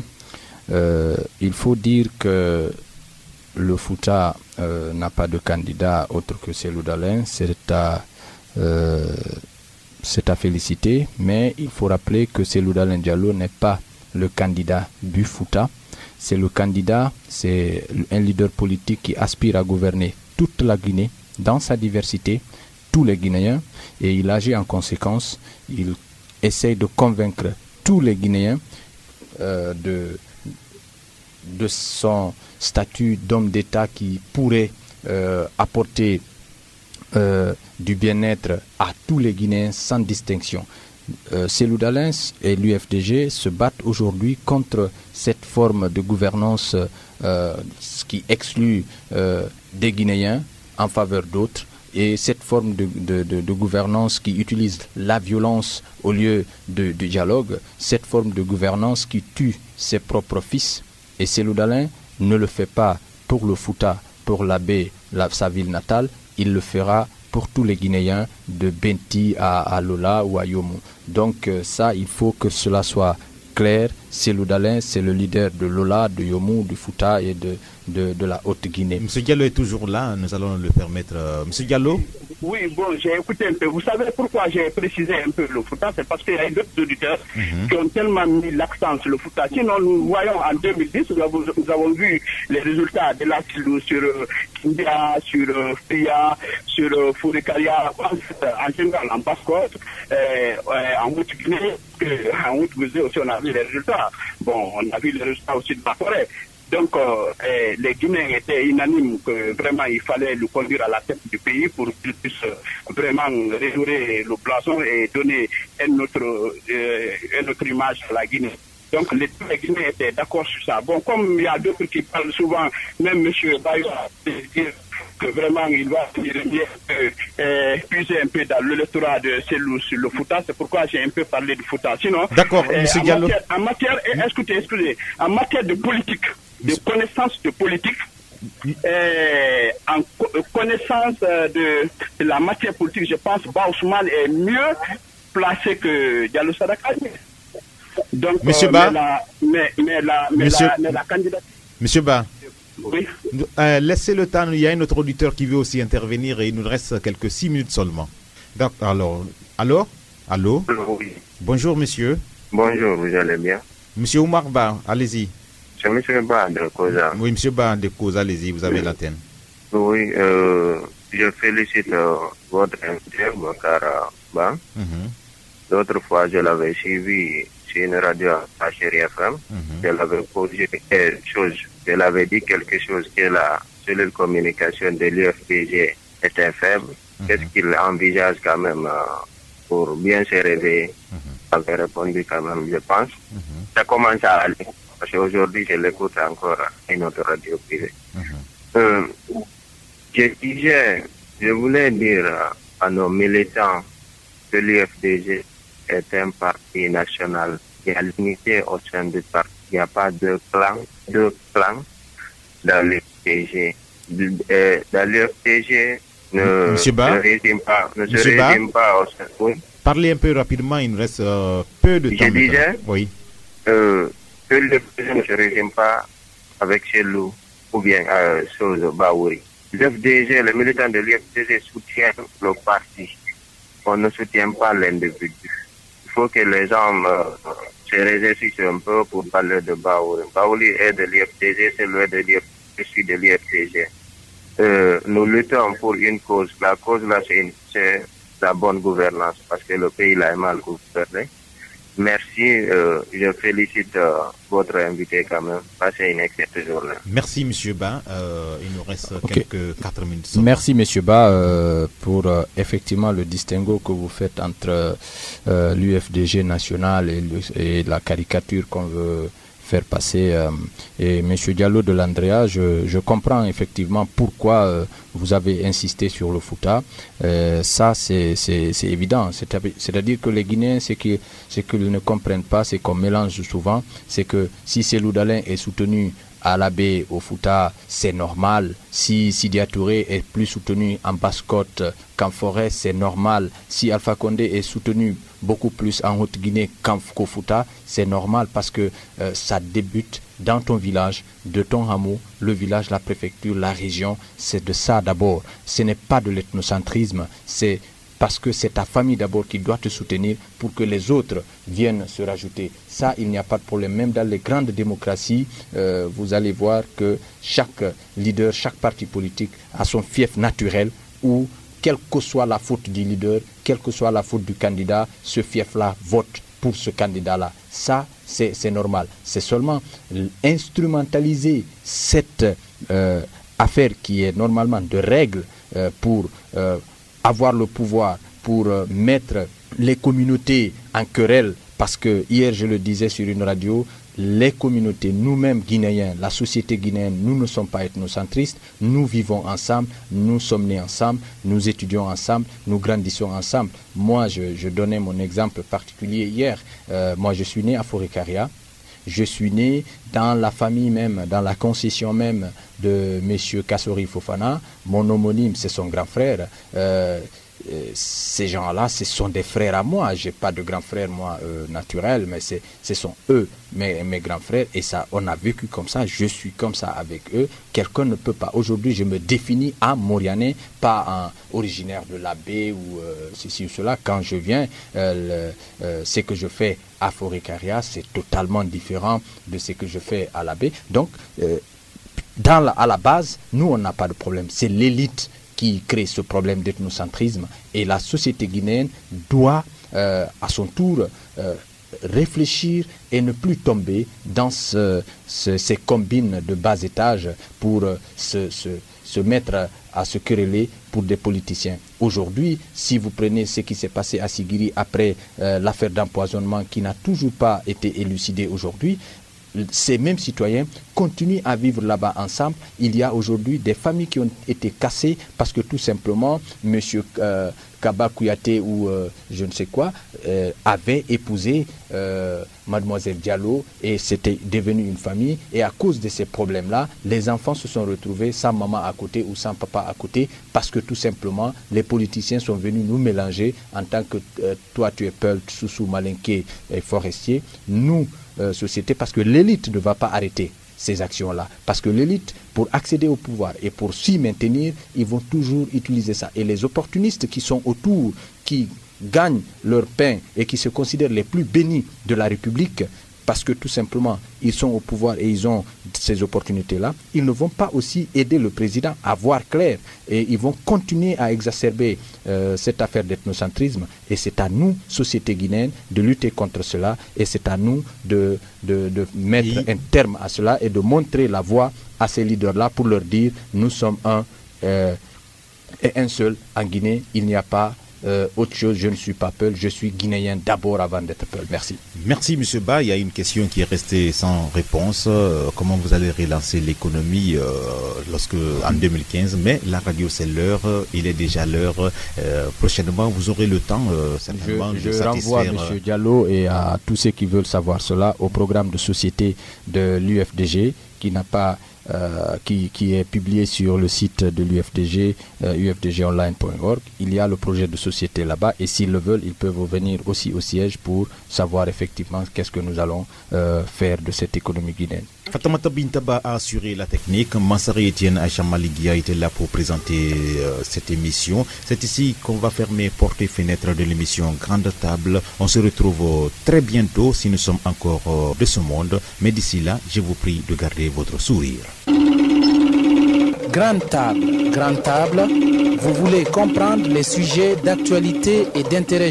S4: il faut dire que le Fouta n'a pas de candidat autre que Cellou Dalein. C'est à féliciter, mais il faut rappeler que Cellou Dalein Diallo n'est pas le candidat du Fouta. C'est le candidat, c'est un leader politique qui aspire à gouverner toute la Guinée dans sa diversité, tous les Guinéens, et il agit en conséquence. Il essaye de convaincre tous les Guinéens de son statut d'homme d'État qui pourrait apporter du bien-être à tous les Guinéens sans distinction. Cellou Dalein et l'UFDG se battent aujourd'hui contre cette forme de gouvernance qui exclut des Guinéens en faveur d'autres, et cette forme de gouvernance qui utilise la violence au lieu du dialogue, cette forme de gouvernance qui tue ses propres fils. Et Cellou Dalein ne le fait pas pour le Fouta, pour l'abbé, sa ville natale, il le fera pour tous les Guinéens de Benti à Lola ou à Yomo. Donc ça, il faut que cela soit clair. Cellou Dalein, c'est le leader de Lola, de Yomo, du Fouta et de la Haute-Guinée.
S3: M. Diallo est toujours là, nous allons le permettre. M. Diallo?
S11: Oui, bon, j'ai écouté un peu. Vous savez pourquoi j'ai précisé un peu le Fouta? C'est parce qu'il y a d'autres auditeurs qui ont tellement mis l'accent sur le Fouta. Sinon, nous voyons en 2010, nous avons vu les résultats de l'Asilou sur Kindia, sur Fria, sur Fourekaria, en général, en Basse-Côte, en Haute-Guinée, en Haute-Guinée aussi, on a vu les résultats. Bon, on a vu les résultats aussi de la forêt. Donc, les Guinéens étaient unanimes que vraiment il fallait le conduire à la tête du pays pour qu'il puisse vraiment redorer le blason et donner une autre image à la Guinée. Donc, les Guinéens étaient d'accord sur ça. Bon, comme il y a d'autres qui parlent souvent, même M. Bayo a dit que vraiment il va puiser un peu dans l'électorat de Cellou sur le Fouta. C'est pourquoi j'ai un peu parlé du Fouta. Sinon,
S3: d'accord, M. Diallo.
S11: En matière de politique, de connaissance de politique, en connaissance de la matière politique, je pense que Ba Ousmane est mieux placé que Diallo Sadaka. Donc,
S3: Monsieur Ba,
S11: mais la candidature.
S3: Monsieur Ba,
S11: oui.
S3: Laissez le temps, il y a un autre auditeur qui veut aussi intervenir et il nous reste quelques 6 minutes seulement. Donc, allô?
S9: Oui.
S3: Bonjour monsieur.
S9: Bonjour, vous allez bien?
S3: Monsieur Oumar Ba, allez-y.
S9: C'est monsieur Ba de Koza.
S3: Oui, monsieur Ba de Koza, allez-y, vous avez l'antenne.
S9: Oui, je félicite votre invité, Bakara Ba. L'autre fois, je l'avais suivi sur une radio à Chéri FM. Je l'avais posé quelque chose. Je l'avais dit quelque chose que la cellule communication de l'UFDG était faible. Qu'est-ce qu'il envisage quand même pour bien se réveiller? J'avais répondu quand même, je pense. Ça commence à aller. Parce qu'aujourd'hui, je l'écoute encore à une autre radio privée. Je voulais dire à nos militants que l'UFDG est un parti national. Il y a l'unité au sein du parti. Il n'y a pas de clans dans l'UFDG. Dans l'UFDG ne se résume pas au sein. Oui.
S3: Parlez un peu rapidement, il nous reste peu de temps.
S9: Je disais
S3: oui.
S9: Que l'UFDG ne se résume pas avec Chelou ou bien chose Baouri. L'UFDG, les militants de l'UFDG soutiennent le parti. On ne soutient pas l'individu. Il faut que les gens se réexercent un peu pour parler de Baouri. Baouri est de l'UFDG, c'est lui de l'UFDG, je suis de l'UFDG. Nous luttons pour une cause. La cause là, c'est la bonne gouvernance, parce que le pays là est mal gouverné. Merci, je félicite votre invité quand même. Passez une excellente journée.
S3: Merci M. Ba. Il nous reste quelques 4 minutes.
S4: Merci M. Ba pour effectivement le distinguo que vous faites entre l'UFDG national et la caricature qu'on veut faire passer. Et M. Diallo de l'Andrea, je comprends effectivement pourquoi vous avez insisté sur le Fouta. Ça, c'est évident. C'est-à-dire que les Guinéens, ce qu'ils ne comprennent pas, c'est qu'on mélange souvent, c'est que si Cellou Dalein est soutenu à l'Abbé, au Fouta, c'est normal. Si Sidya Touré est plus soutenu en Basse-Côte qu'en Forêt, c'est normal. Si Alpha Condé est soutenu beaucoup plus en Haute-Guinée qu'au Fouta, c'est normal parce que ça débute dans ton village, de ton hameau, le village, la préfecture, la région. C'est de ça d'abord. Ce n'est pas de l'ethnocentrisme, c'est parce que c'est ta famille d'abord qui doit te soutenir pour que les autres viennent se rajouter. Ça, il n'y a pas de problème. Même dans les grandes démocraties, vous allez voir que chaque leader, chaque parti politique a son fief naturel où, quelle que soit la faute du leader, quelle que soit la faute du candidat, ce fief-là vote pour ce candidat-là. Ça, c'est normal. C'est seulement instrumentaliser cette affaire qui est normalement de règles pour avoir le pouvoir, pour mettre les communautés en querelle, parce que hier je le disais sur une radio, les communautés, nous-mêmes Guinéens, la société guinéenne, nous ne sommes pas ethnocentristes, nous vivons ensemble, nous sommes nés ensemble, nous étudions ensemble, nous grandissons ensemble. Moi, je donnais mon exemple particulier hier. Moi, je suis né à Forécaria. Je suis né dans la famille même, dans la concession même de M. Kassori Fofana. Mon homonyme, c'est son grand frère. Ces gens-là, ce sont des frères à moi. Je n'ai pas de grand frère, moi, naturel, mais ce sont eux, mes grands frères. Et ça, on a vécu comme ça. Je suis comme ça avec eux. Quelqu'un ne peut pas. Aujourd'hui, je me définis en Morianais, pas en originaire de l'Abbé ou ceci ou cela. Quand je viens, ce que je fais à Forécaria, c'est totalement différent de ce que je fais à l'Abbé. Donc, à la base, nous, on n'a pas de problème. C'est l'élite qui crée ce problème d'ethnocentrisme. Et la société guinéenne doit, à son tour, réfléchir et ne plus tomber dans ces combines de bas étage pour se mettre à se quereller pour des politiciens. Aujourd'hui, si vous prenez ce qui s'est passé à Sigiri après l'affaire d'empoisonnement qui n'a toujours pas été élucidée aujourd'hui, ces mêmes citoyens continuent à vivre là-bas ensemble. Il y a aujourd'hui des familles qui ont été cassées parce que tout simplement, M. Kaba Kouyaté ou je ne sais quoi, avait épousé Mademoiselle Diallo et c'était devenu une famille. Et à cause de ces problèmes-là, les enfants se sont retrouvés sans maman à côté ou sans papa à côté parce que tout simplement, les politiciens sont venus nous mélanger en tant que toi tu es Peul, Soussou, Malinké et Forestier. Nous, société, parce que l'élite ne va pas arrêter ces actions-là. Parce que l'élite, pour accéder au pouvoir et pour s'y maintenir, ils vont toujours utiliser ça. Et les opportunistes qui sont autour, qui gagnent leur pain et qui se considèrent les plus bénis de la République, parce que tout simplement, ils sont au pouvoir et ils ont ces opportunités-là, ils ne vont pas aussi aider le président à voir clair. Et ils vont continuer à exacerber cette affaire d'ethnocentrisme. Et c'est à nous, société guinéenne, de lutter contre cela. Et c'est à nous de mettre un terme à cela et de montrer la voie à ces leaders-là pour leur dire, nous sommes un et un seul en Guinée. Il n'y a pas autre chose, je ne suis pas Peul, je suis guinéen d'abord avant d'être Peul. Merci.
S3: Merci M. Ba. Il y a une question qui est restée sans réponse. Comment vous allez relancer l'économie en 2015? Mais la radio, c'est l'heure. Il est déjà l'heure. Prochainement, vous aurez le temps certainement de satisfaire.
S4: Je renvoie M. Diallo et à tous ceux qui veulent savoir cela au programme de société de l'UFDG qui est publié sur le site de l'UFDG, ufdgonline.org. Il y a le projet de société là-bas et s'ils le veulent, ils peuvent venir aussi au siège pour savoir effectivement qu'est-ce que nous allons faire de cette économie guinéenne.
S3: Fatoumata Bintaba a assuré la technique. Mansari Etienne Aïcha Maligui était là pour présenter cette émission. C'est ici qu'on va fermer portes et fenêtres de l'émission Grande Table. On se retrouve très bientôt si nous sommes encore de ce monde. Mais d'ici là, je vous prie de garder votre sourire.
S1: Grande Table. Grande Table, vous voulez comprendre les sujets d'actualité et d'intérêt